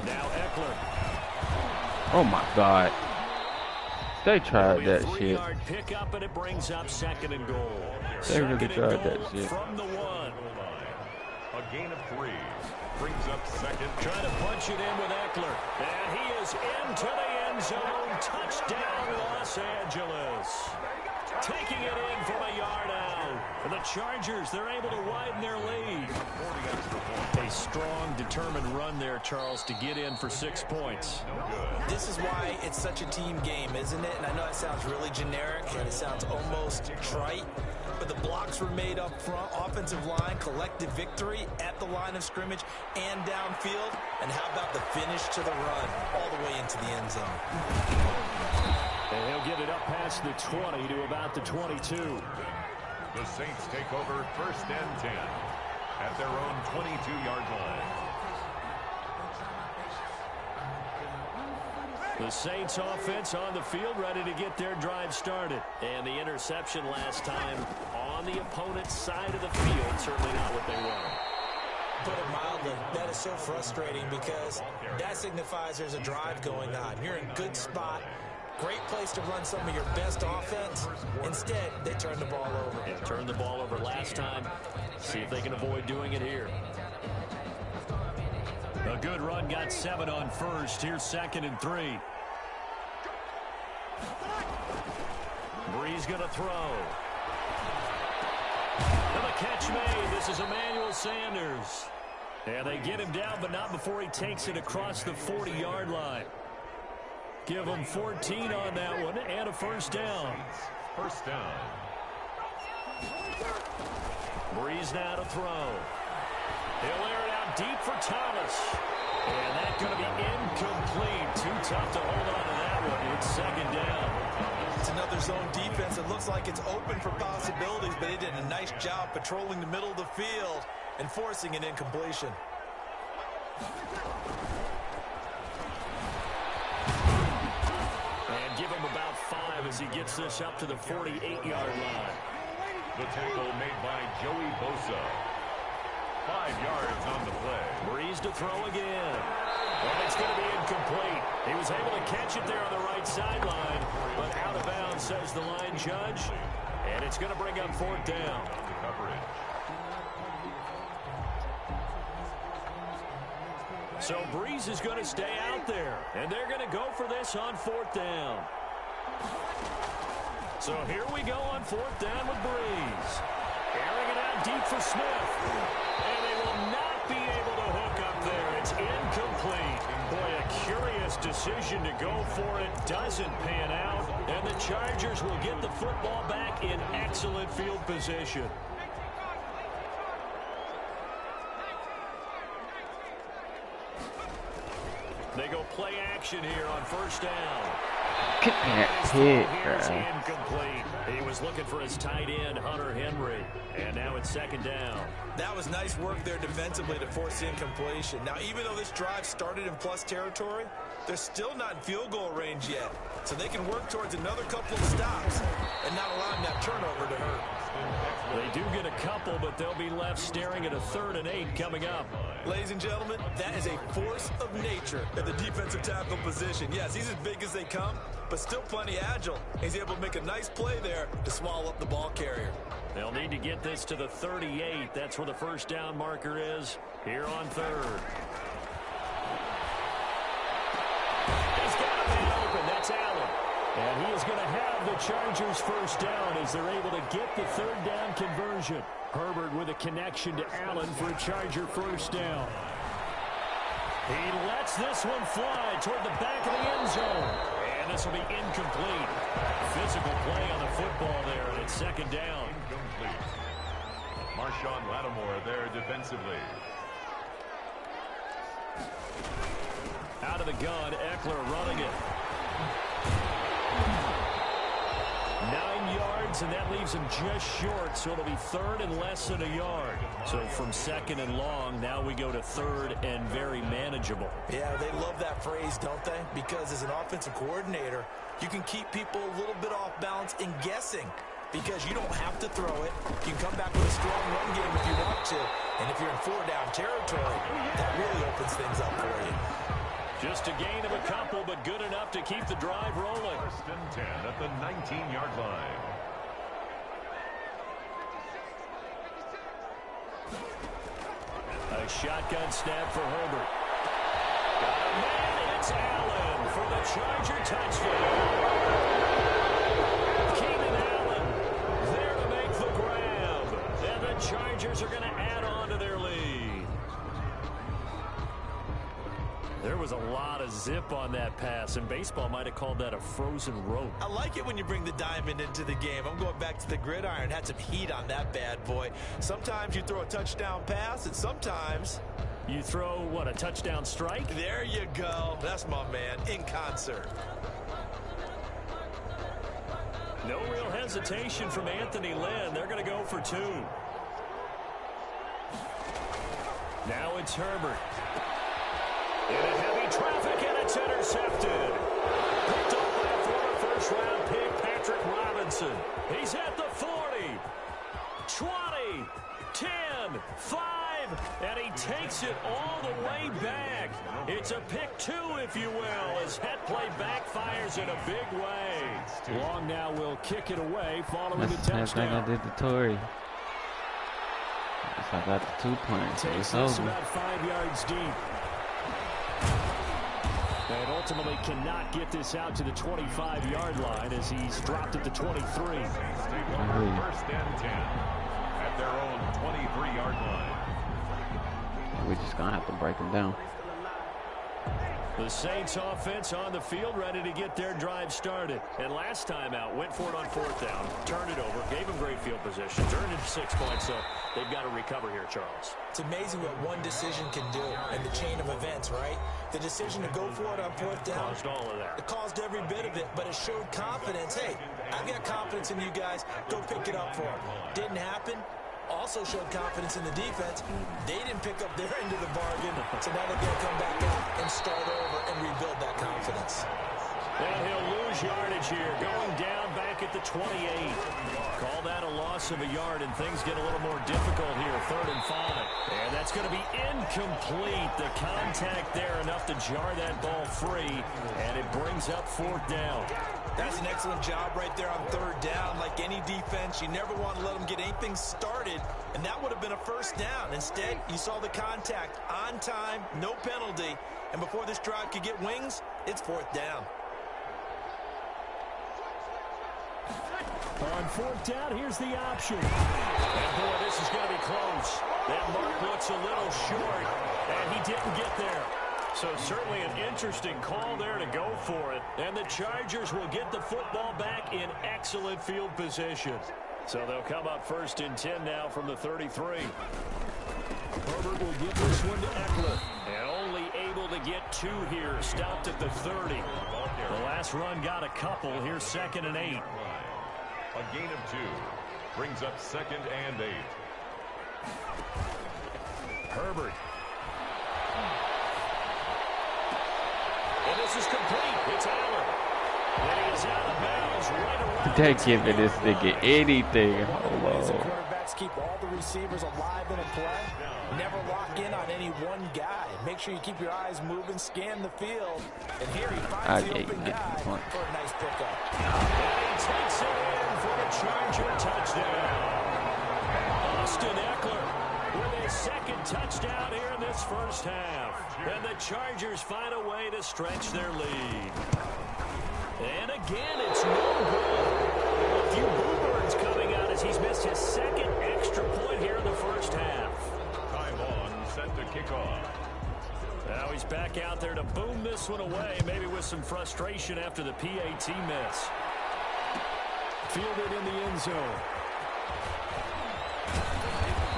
Now Eckler. Oh my God. They tried that shit. 3-yard pickup, and it brings up second and goal. They really tried that shit. From the 1. A gain of 3. Brings up second. Trying to punch it in with Eckler. And he is into the end zone. Touchdown, Los Angeles. Taking it in from a yard out. For the Chargers, they're able to widen their lead. A strong, determined run there, Charles, to get in for 6 points. This is why it's such a team game, isn't it? And I know it sounds really generic and it sounds almost trite, but the blocks were made up front, offensive line, collective victory at the line of scrimmage and downfield. And how about the finish to the run all the way into the end zone? And he'll get it up past the 20 to about the 22. The Saints take over first and 10 at their own 22-yard line. The Saints offense on the field, ready to get their drive started. And the interception last time on the opponent's side of the field, certainly not what they wanted. Put it mildly, that is so frustrating because that signifies there's a drive going on. You're in good spot. Great place to run some of your best offense. Instead, they turn the ball over. Yeah, turned the ball over last time. See if they can avoid doing it here. A good run, got 7 on first. Here's second and 3. Breeze going to throw. And the catch made. This is Emmanuel Sanders. And they get him down, but not before he takes it across the 40-yard line. Give him 14 on that one and a first down. First down. Breeze now to throw. He'll air it out deep for Thomas. And that's going to be incomplete. Too tough to hold on to that one. It's second down. It's another zone defense. It looks like it's open for possibilities, but they did a nice job patrolling the middle of the field and forcing an incompletion. Give him about 5 as he gets this up to the 48-yard line. The tackle made by Joey Bosa. 5 yards on the play. Breeze to throw again. And it's going to be incomplete. He was able to catch it there on the right sideline, but out of bounds, says the line judge. And it's going to bring up fourth down. Coverage. So Breeze is going to stay out there, and they're going to go for this on fourth down. So here we go on 4th down with Breeze. Airing it out deep for Smith. And they will not be able to hook up there. It's incomplete. Boy, a curious decision to go for it. Doesn't pan out. And the Chargers will get the football back in excellent field position. They go play action here on 1st down. Get that hit, Incomplete. He was looking for his tight end, Hunter Henry. And now it's 2nd down. That was nice work there defensively to force the incompletion. Now, even though this drive started in plus territory, they're still not in field goal range yet. So they can work towards another couple of stops and not allowing that turnover to hurt. They do get a couple, but they'll be left staring at a 3rd and 8 coming up. Ladies and gentlemen, that is a force of nature at the defensive tackle position. Yes, he's as big as they come, but still plenty agile. He's able to make a nice play there to swallow up the ball carrier. They'll need to get this to the 38. That's where the 1st down marker is here on 3rd. He's got a man open. That's Allen. And he is going to have the Chargers 1st down as they're able to get the 3rd down conversion. Herbert with a connection to Allen for a Charger 1st down. He lets this one fly toward the back of the end zone. And this will be incomplete. Physical play on the football there, and it's 2nd down. Incomplete. Marshawn Lattimore there defensively. Out of the gun, Eckler running it. 9 yards, and that leaves him just short, so it'll be 3rd and less than a yard. So from 2nd and long, now we go to 3rd and very manageable. Yeah, they love that phrase, don't they? Because as an offensive coordinator, you can keep people a little bit off balance in guessing because you don't have to throw it. You can come back with a strong run game if you want to. And if you're in 4-down territory, that really opens things up for you. Just a gain of a couple, but good enough to keep the drive rolling. 1st and 10 at the 19-yard line. A shotgun snap for Herbert. Got a man, it's Allen for the Charger touchdown. Keenan Allen there to make the grab. And the Chargers are going to add on to their lead. There was a lot of zip on that pass, and baseball might have called that a frozen rope. I like it when you bring the diamond into the game. I'm going back to the gridiron. Had some heat on that bad boy. Sometimes you throw a touchdown pass, and sometimes you throw, what, a touchdown strike? There you go. That's my man, in concert. No real hesitation from Anthony Lynn. They're going to go for 2. Now it's Herbert. In a heavy traffic, and it's intercepted. Picked up by a former first-round pick, Patrick Robinson. He's at the 40, 20, 10, 5, and he takes it all the way back. It's a pick 2, if you will, as that play backfires in a big way. Long now will kick it away following the touchdown. That's the same thing I did to Torrey. If I got the 2 points, Takes us about 5 yards deep. And ultimately cannot get this out to the 25-yard line as he's dropped at the 23. 1st and 10 at their own 23-yard line. We're just going to have to break them down. The Saints offense on the field, ready to get their drive started. And last time out, went for it on 4th down, turned it over, gave them great field position, turned it to 6 points, so they've got to recover here, Charles. It's amazing what one decision can do in the chain of events, right? The decision to go for it on 4th down. Caused all of that. It caused every bit of it, but it showed confidence. Hey, I've got confidence in you guys. Go pick it up for them. Didn't happen. Also showed confidence in the defense. They didn't pick up their end of the bargain, so now they're going to come back out and start over and rebuild that confidence. And he'll lose yardage here, going down back at the 28. Call that a loss of a yard, and things get a little more difficult here, 3rd and 5. And that's going to be incomplete. The contact there enough to jar that ball free, and it brings up 4th down. That's an excellent job right there on 3rd down. Like any defense, you never want to let them get anything started, and that would have been a 1st down. Instead, you saw the contact on time, no penalty, and before this drive could get wings, it's 4th down. On fourth down, here's the option. And boy, this is going to be close. That mark looks a little short, and he didn't get there. So certainly an interesting call there to go for it. And the Chargers will get the football back in excellent field position. So they'll come up 1st and 10 now from the 33. Herbert will give this one to Eckler. And only able to get 2 here. Stopped at the 30. The last run got a couple. Here's 2nd and 8. A gain of 2 brings up 2nd and 8. Herbert. And this is complete. It's Allen. And he is out of bounds right around. They giving this nigga anything. Hello. Quarterbacks keep all the receivers alive in a play. Never lock in on any one guy. Make sure you keep your eyes moving, scan the field. And here he finds the open guy for a nice pickup. And he takes it in for a Charger touchdown. Austin Eckler with his 2nd touchdown here in this first half. And the Chargers find a way to stretch their lead. And again, it's no good. A few boo-birds coming out as he's missed his 2nd extra point here in the first half. Time on, set to kick off. Now he's back out there to boom this one away, maybe with some frustration after the PAT miss. Fielded in the end zone.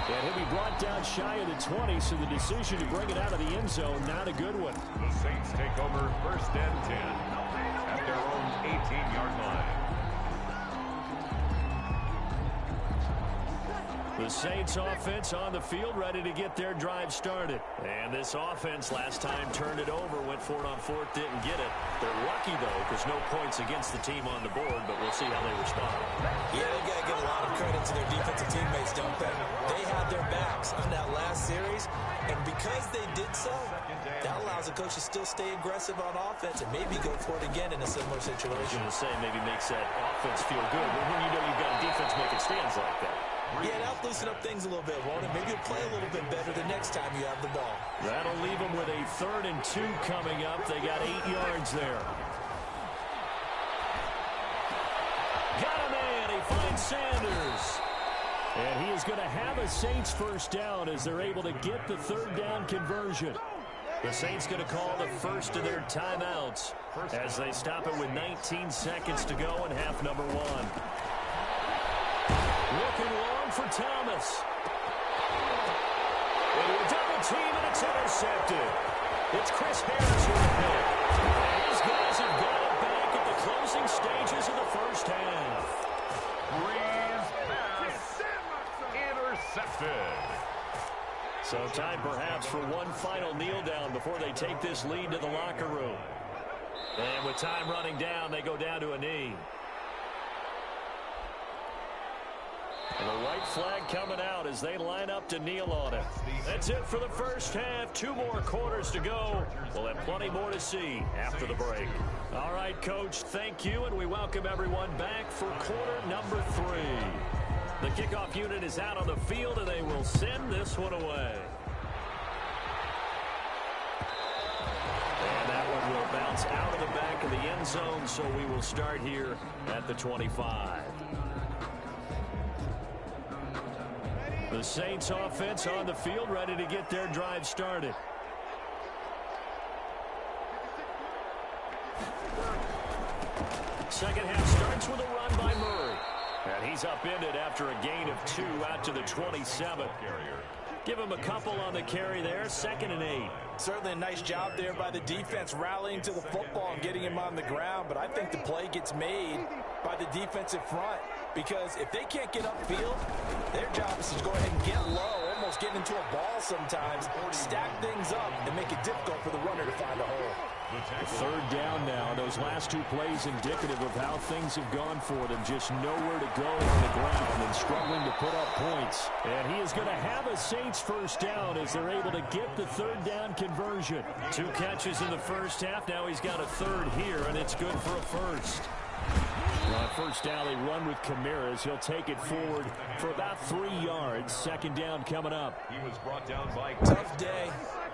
And he'll be brought down shy of the 20, so the decision to bring it out of the end zone, not a good one. The Saints take over 1st and 10 at their own 18-yard line. The Saints offense on the field, ready to get their drive started. And this offense last time turned it over, went for it on 4th, didn't get it. They're lucky, though, because no points against the team on the board, but we'll see how they respond. Yeah, they got to give a lot of credit to their defensive teammates, don't they? They had their backs on that last series, and because they did so, that allows the coach to still stay aggressive on offense and maybe go for it again in a similar situation. I was going to say, maybe makes that offense feel good, but when you know you've got a defense making stands like that. Yeah, that'll loosen up things a little bit, won't it? Maybe you'll play a little bit better the next time you have the ball. That'll leave them with a 3rd and 2 coming up. They got 8 yards there. Got a man. He finds Sanders. And he is going to have a Saints first down as they're able to get the 3rd down conversion. The Saints going to call the first of their timeouts as they stop it with 19 seconds to go in half number 1. Looking long for Thomas. Into a double team, and it's intercepted. It's Chris Harris with the pick. And these guys have got it back at the closing stages of the first half. Breeze pass. Intercepted. So time perhaps for one final kneel down before they take this lead to the locker room. And with time running down, they go down to a knee. And the white flag coming out as they line up to kneel on it. That's it for the first half. 2 more quarters to go. We'll have plenty more to see after the break. All right, Coach, thank you, and we welcome everyone back for quarter number 3. The kickoff unit is out on the field, and they will send this one away. And that one will bounce out of the back of the end zone, so we will start here at the 25. The Saints offense on the field, ready to get their drive started. Second half starts with a run by Murray. And he's upended after a gain of 2 out to the 27. Give him a couple on the carry there, 2nd and 8. Certainly a nice job there by the defense rallying to the football and getting him on the ground. But I think the play gets made by the defensive front. Because if they can't get upfield, their job is to go ahead and get low, almost get into a ball sometimes, stack things up, and make it difficult for the runner to find a hole. Third down now. Those last 2 plays indicative of how things have gone for them. Just nowhere to go on the ground and struggling to put up points. And he is going to have a Saints first down as they're able to get the 3rd down conversion. 2 catches in the first half. Now he's got a 3rd here, and it's good for a first. On first down. They run with Camaras. He'll take it forward for about 3 yards. Second down coming up. He was brought down by tough day,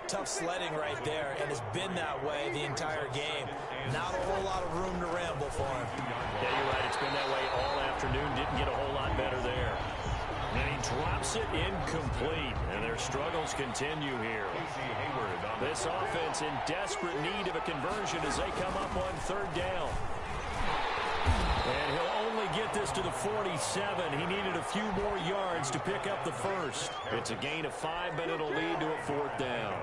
tough sledding right there, and it's been that way the entire game. Not a whole lot of room to ramble for him. Yeah, you're right. It's been that way all afternoon. Didn't get a whole lot better there. And he drops it incomplete. And their struggles continue here. This offense in desperate need of a conversion as they come up on third down. And he'll only get this to the 47. He needed a few more yards to pick up the first. It's a gain of 5, but it'll lead to a fourth down.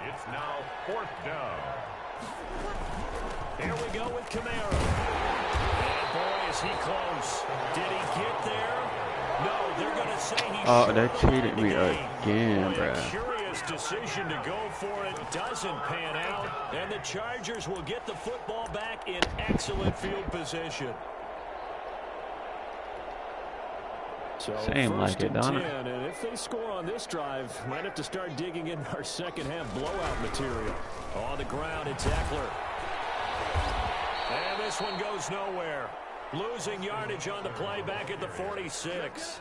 It's now fourth down. Here we go with Kamara. And boy, is he close. Did he get there? No, they're going to say he Oh, they cheated me again, bro. bruh. Curious decision to go for it. Doesn't pan out. And the Chargers will get the football back in excellent field position. So Same like it, don't it? And if they score on this drive, might have to start digging in our second half blowout material. On the ground, it's Eckler. And this one goes nowhere. Losing yardage on the play back at the 46.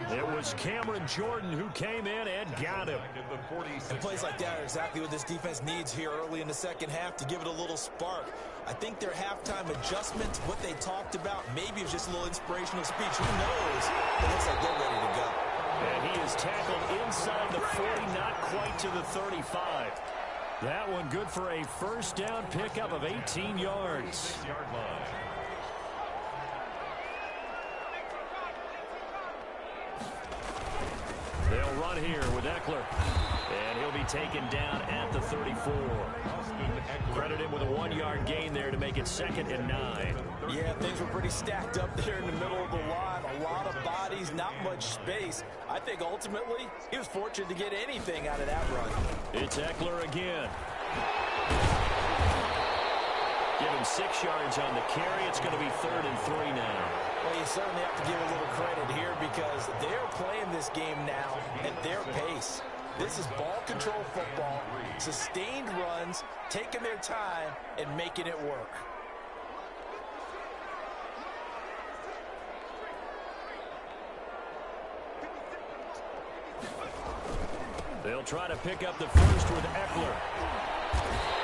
It was Cameron Jordan who came in and got him. And plays like that are exactly what this defense needs here early in the second half to give it a little spark. I think their halftime adjustment, what they talked about, maybe it was just a little inspirational speech. Who knows? It looks like they're ready to go. And he is tackled inside the 40, not quite to the 35. That one good for a first down pickup of 18 yards. They'll run here with Eckler. And he'll be taken down at the 34. Credited with a 1-yard gain there to make it 2nd and 9. Yeah, things were pretty stacked up there in the middle of the line. A lot of bodies, not much space. I think ultimately he was fortunate to get anything out of that run. It's Eckler again. Give him 6 yards on the carry. It's going to be 3rd and 3 now. Well, you certainly have to give a little credit here because they're playing this game now at their pace. This is ball control football, sustained runs, taking their time and making it work. They'll try to pick up the first with Eckler.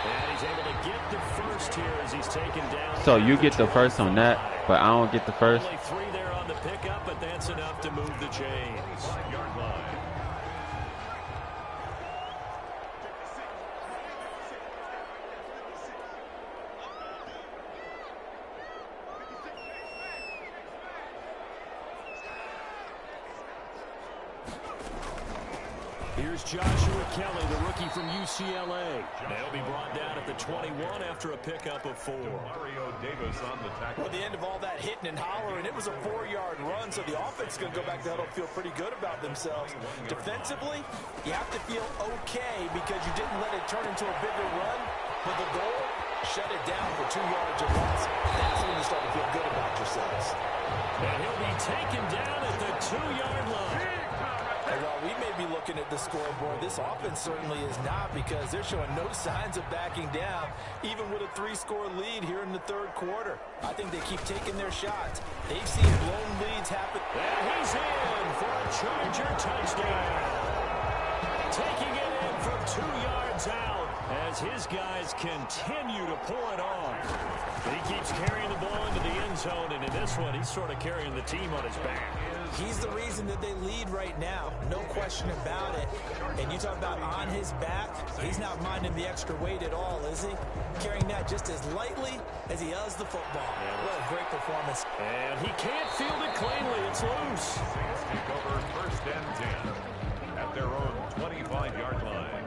And he's able to get the first here as he's taken down. So you get the first on that, but I don't get the first. Only 3 there on the pickup, but that's enough to move the chains. 5-yard line. Here's Joshua Kelly, the rookie from UCLA. They'll be brought down at the 21 after a pickup of 4. Mario Davis on the tackle. Well, the end of all that hitting and hollering, it was a 4-yard run, so the offense is going to go back to huddle and feel pretty good about themselves. Defensively, you have to feel okay because you didn't let it turn into a bigger run, but the goal, shut it down for 2 yards or less. That's when you start to feel good about yourselves. And he'll be taken down at the 2-yard line. And while we may be looking at the scoreboard, this offense certainly is not because they're showing no signs of backing down, even with a 3-score lead here in the 3rd quarter. I think they keep taking their shots. They've seen blown leads happen. And he's in for a Charger touchdown. Taking it in from 2 yards out as his guys continue to pull it off. He keeps carrying the ball into the end zone, and in this one, he's sort of carrying the team on his back. He's the reason that they lead right now. No question about it. And you talk about on his back, he's not minding the extra weight at all, is he? Carrying that just as lightly as he does the football. What a great performance. And he can't field it cleanly. It's loose. Take over 1st and 10 at their own 25-yard line.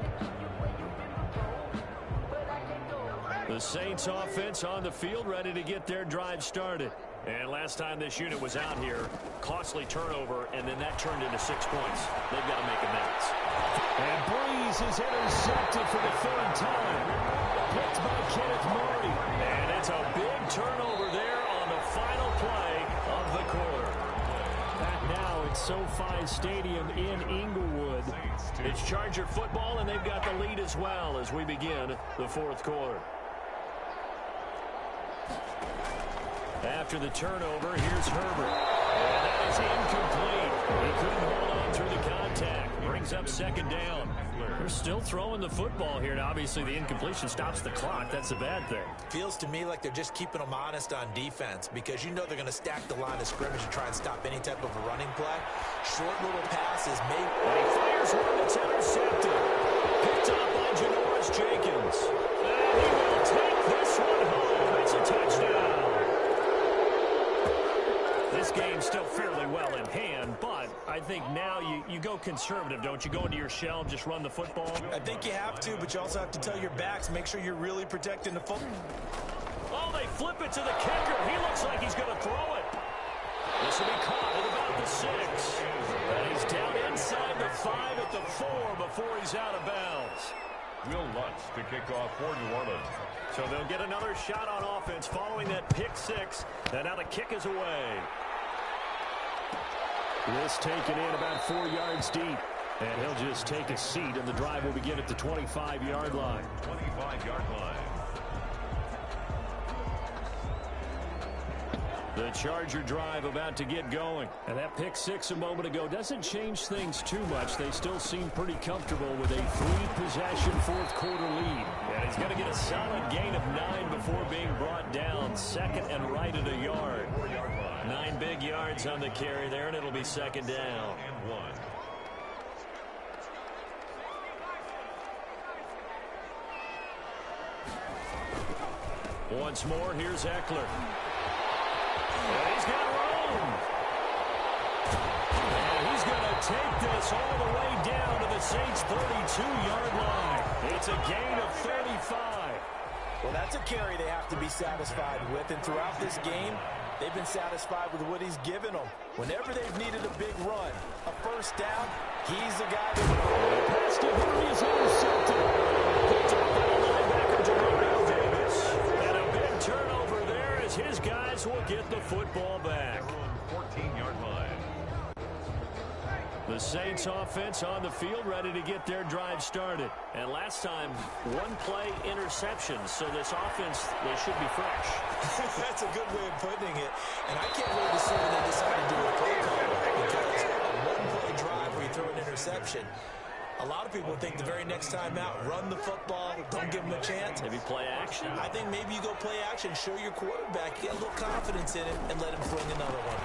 The Saints offense on the field, ready to get their drive started. And last time this unit was out here, costly turnover, and then that turned into 6 points. They've got to make amends. And Breeze is intercepted for the 3rd time. Picked by Kenneth Murray. And it's a big turnover there on the final play of the quarter. Back now at SoFi Stadium in Inglewood. It's Charger football, and they've got the lead as well as we begin the 4th quarter. After the turnover, here's Herbert. And that is incomplete. He couldn't hold on through the contact. Brings up second down. They're still throwing the football here. Now, obviously, the incompletion stops the clock. That's a bad thing. Feels to me like they're just keeping them honest on defense because you know they're going to stack the line of scrimmage and try and stop any type of a running play. Short little passes, maybe. And he fires one that's intercepted. Picked up by Janoris Jenkins. And he will take this one home. It's a touchdown. This game's still fairly well in hand, but I think now you go conservative, don't you? Go into your shell and just run the football? I think you have to, but you also have to tell your backs, make sure you're really protecting the football. Oh, they flip it to the kicker. He looks like he's going to throw it. This will be caught at about the 6. And he's down inside the 5 at the 4 before he's out of bounds. Will Lutz to kick off for New Orleans. So they'll get another shot on offense following that pick 6. And now the kick is away. This taken in about 4 yards deep. And he'll just take a seat, and the drive will begin at the 25-yard line. 25-yard line. The Charger drive about to get going. And that pick 6 a moment ago doesn't change things too much. They still seem pretty comfortable with a 3-possession fourth-quarter lead. And he's going to get a solid gain of 9 before being brought down. Second and right at a yard. 9 big yards on the carry there, and it'll be second down. And 1. Once more, here's Eckler. And he's got room. And he's going to take this all the way down to the Saints' 32-yard line. It's a gain of 35. Well, that's a carry they have to be satisfied with, and throughout this game, they've been satisfied with what he's given them. Whenever they've needed a big run, a first down, he's the guy that... Pass to Henry is intercepted. Picked up by linebacker Jerome Davis. And a big turnover there as his guys will get the football back. 14-yard line. The Saints offense on the field ready to get their drive started. And last time, 1-play interception. So this offense, they should be fresh. That's a good way of putting it. And I can't wait to see when they decide to do a play call. Because a 1-play drive where you throw an interception, a lot of people think the very next time out, run the football, don't give them a chance. Maybe play action. I think maybe you go play action, show your quarterback, get a little confidence in it, and let him fling another one.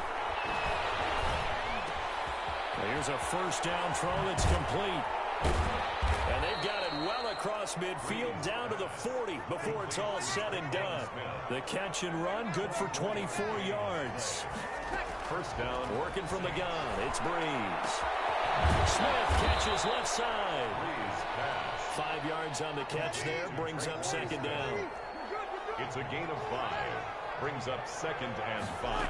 Here's a first down throw that's complete. And they've got it well across midfield down to the 40 before it's all said and done. The catch and run, good for 24 yards. First down. Working from the gun, it's Breeze. Smith catches left side. 5 yards on the catch there, brings up second down. It's a gain of 5. Brings up second and 5.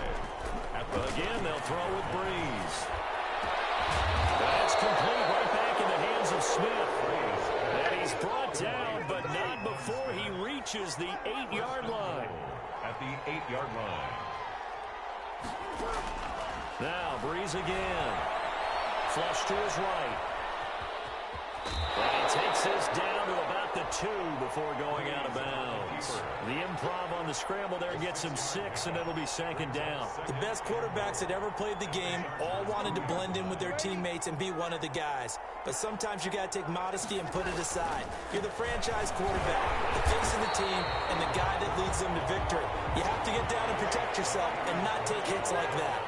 Again, they'll throw with Breeze. That's complete, right back in the hands of Smith. And he's brought down, but not before he reaches the 8-yard line. At the 8-yard line. Now, Breeze again. Flush to his right. And he takes this down to about the 2 before going out of bounds. The improv on the scramble there gets him 6, and it'll be second down. The best quarterbacks that ever played the game all wanted to blend in with their teammates and be one of the guys. But sometimes you got to take modesty and put it aside. You're the franchise quarterback, the face of the team, and the guy that leads them to victory. You have to get down and protect yourself and not take hits like that.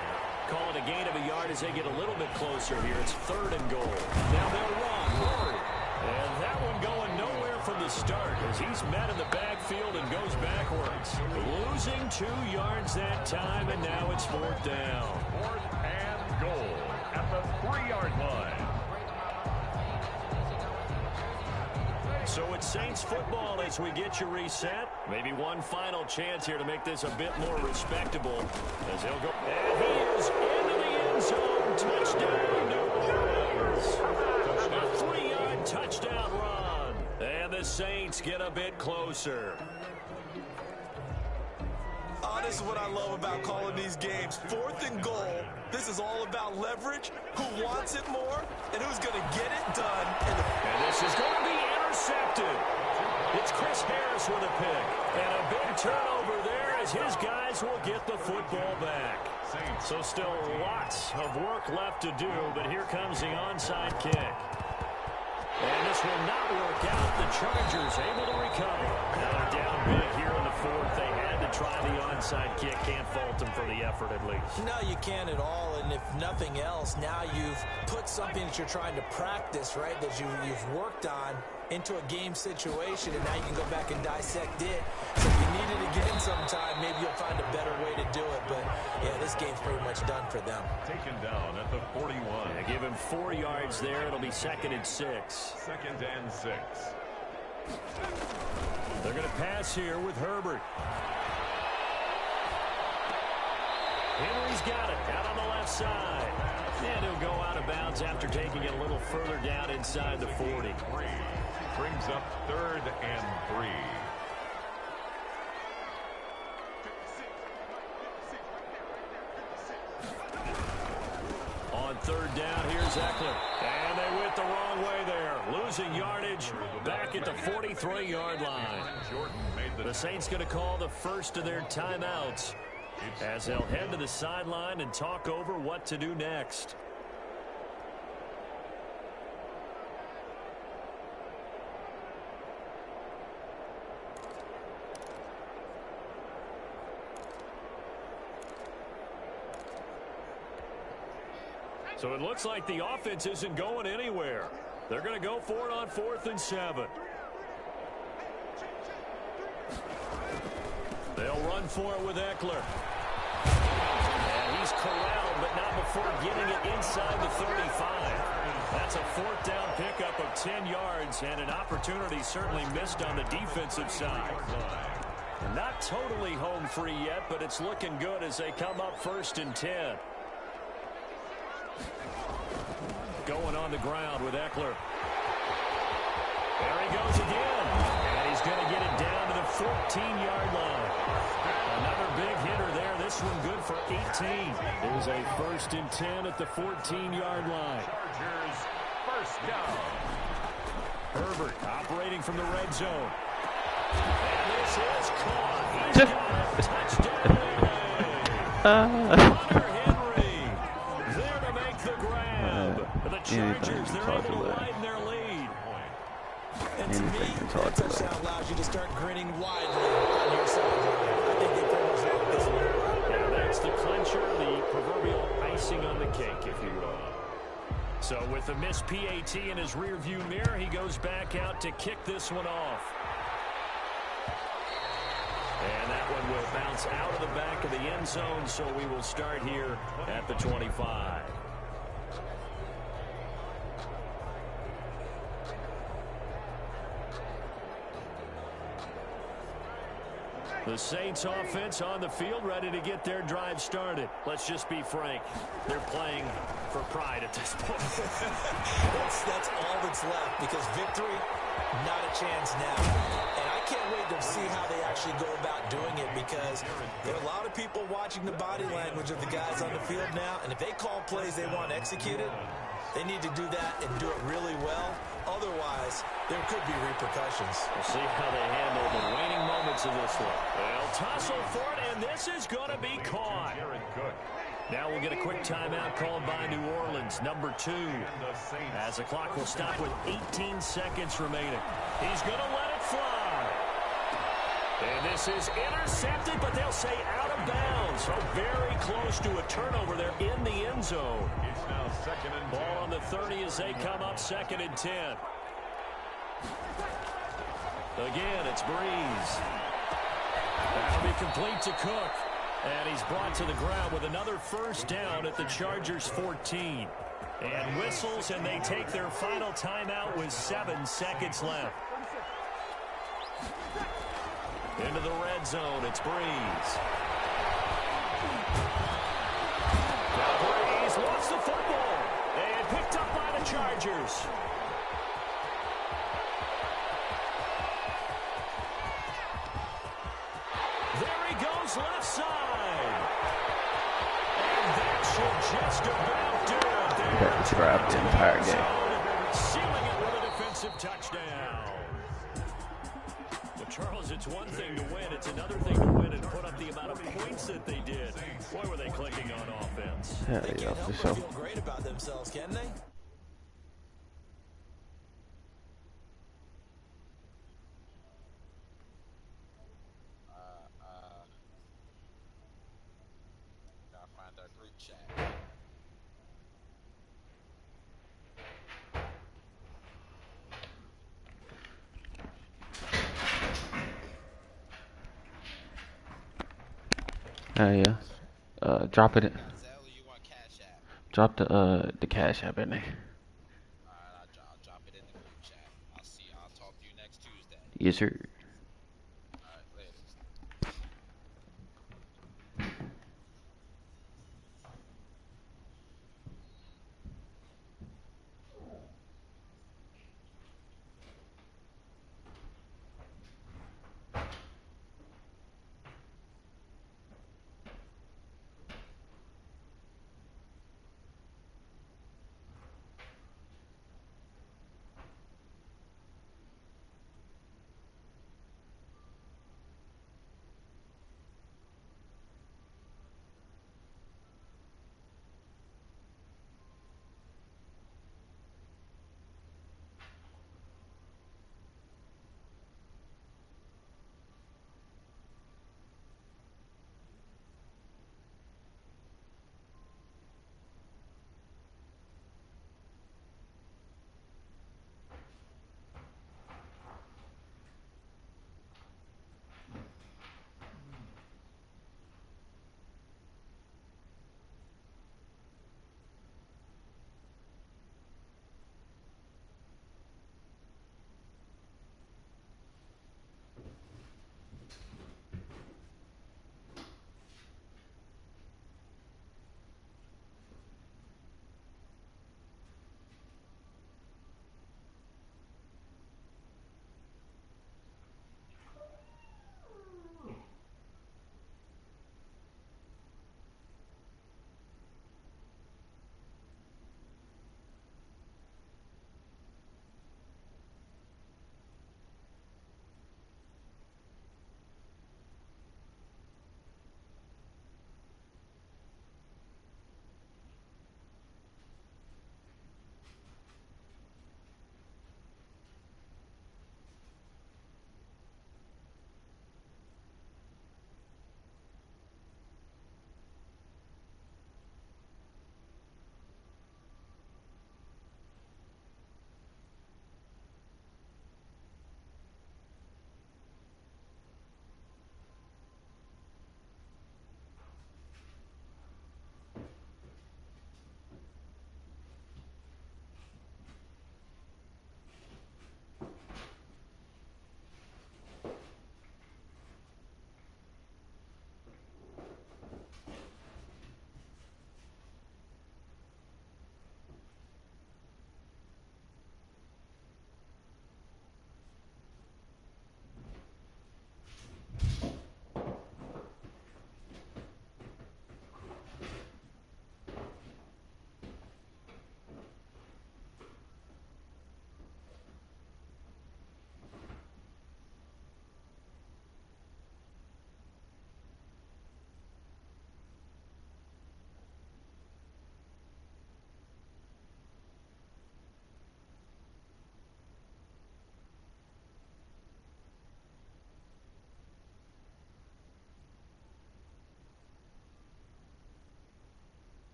Call it a gain of a yard as they get a little bit closer here. It's 3rd and goal. Now they'll run. Hurry. And that one going nowhere from the start as he's met in the backfield and goes backwards. Losing 2 yards that time, and now it's 4th down. 4th and goal at the 3-yard line. So it's Saints football as we get you reset. Maybe one final chance here to make this a bit more respectable as they'll go. And he is into the end zone. Touchdown, New Orleans. A 3-yard touchdown run. And the Saints get a bit closer. Oh, this is what I love about calling these games. 4th and goal. This is all about leverage, who wants it more, and who's going to get it done. And this is going to be intercepted. It's Chris Harris with a pick. And a big turnover there as as his guys will get the football back. So still lots of work left to do, but here comes the onside kick. And this will not work out. The Chargers able to recover. Now they're down big here in the fourth. They had to try the onside kick. Can't fault them for the effort at least. No, you can't at all. And if nothing else, now you've put something that you're trying to practice, right, that you've worked on into a game situation, and now you can go back and dissect it. So if you need it again sometime, maybe you'll find a better way to do it. But, yeah, this game's pretty much done for them. Taken down at the 41. Yeah, give him 4 yards there. It'll be 2nd and 6. 2nd and 6. They're going to pass here with Herbert. Henry's got it out on the left side. And he'll go out of bounds after taking it a little further down inside the 40. Brings up 3rd and 3. On 3rd down, here's Eckler. And they went the wrong way there. Losing yardage back at the 43-yard line. The Saints going to call the first of their timeouts as they'll head to the sideline and talk over what to do next. So it looks like the offense isn't going anywhere. They're going to go for it on 4th and 7. They'll run for it with Eckler. And he's corralled, but not before getting it inside the 35. That's a 4th down pickup of 10 yards, and an opportunity certainly missed on the defensive side. Not totally home free yet, but it's looking good as they come up 1st and 10. Going on the ground with Eckler. There he goes again. And he's going to get it down to the 14-yard line. Another big hitter there. This one good for 18. There's a 1st and 10 at the 14-yard line. Chargers, 1st down. Herbert operating from the red zone. And this is caught. He's got a touchdown. Hunter Henry there to make the grab. The Chargers, they're able to widen their lead. And to me, that touchdown allows you to start grinning widely on your sideline. I think they pretty much know this one. Yeah, that's the clincher, the proverbial icing on the cake, if you will. So with the missed PAT in his rearview mirror, he goes back out to kick this one off. And that one will bounce out of the back of the end zone, so we will start here at the 25. The Saints offense on the field, ready to get their drive started. Let's just be frank. They're playing for pride at this point. That's all that's left, because victory, not a chance now. And I can't wait to see how they actually go about doing it, because there are a lot of people watching the body language of the guys on the field now, and if they call plays they want executed, they need to do that and do it really well. Otherwise, there could be repercussions. We'll see how they handle the waning moments of this one. They'll tussle for it, and this is going to be caught. Now we'll get a quick timeout called by New Orleans, number 2. As the clock will stop with 18 seconds remaining. He's going to let it fly. And this is intercepted, but they'll say out of bounds. So very close to a turnover there in the end zone. It's now 2nd and 10. Ball on the 30 as they come up 2nd and 10. Again, it's Breeze. That'll be complete to Cook. And he's brought to the ground with another 1st down at the Chargers 14. And whistles, and they take their final timeout with 7 seconds left. Into the red zone, it's Breeze. Now Breeze wants the football. And picked up by the Chargers. There he goes left side. And that should just about do it. Got trapped the entire game. Sealing it with a defensive touchdown. Charles, it's one thing to win. It's another thing to win and put up the amount of points that they did. Boy, were they clicking on offense. Yeah, They yeah, can't for help sure. but feel great about themselves, can they? Gotta find our group chat. Yeah. Drop it. Zell, you want Cash App? Drop the cash app in there. Alright, I'll drop it in the group chat. I'll talk to you next Tuesday. Yes, sir.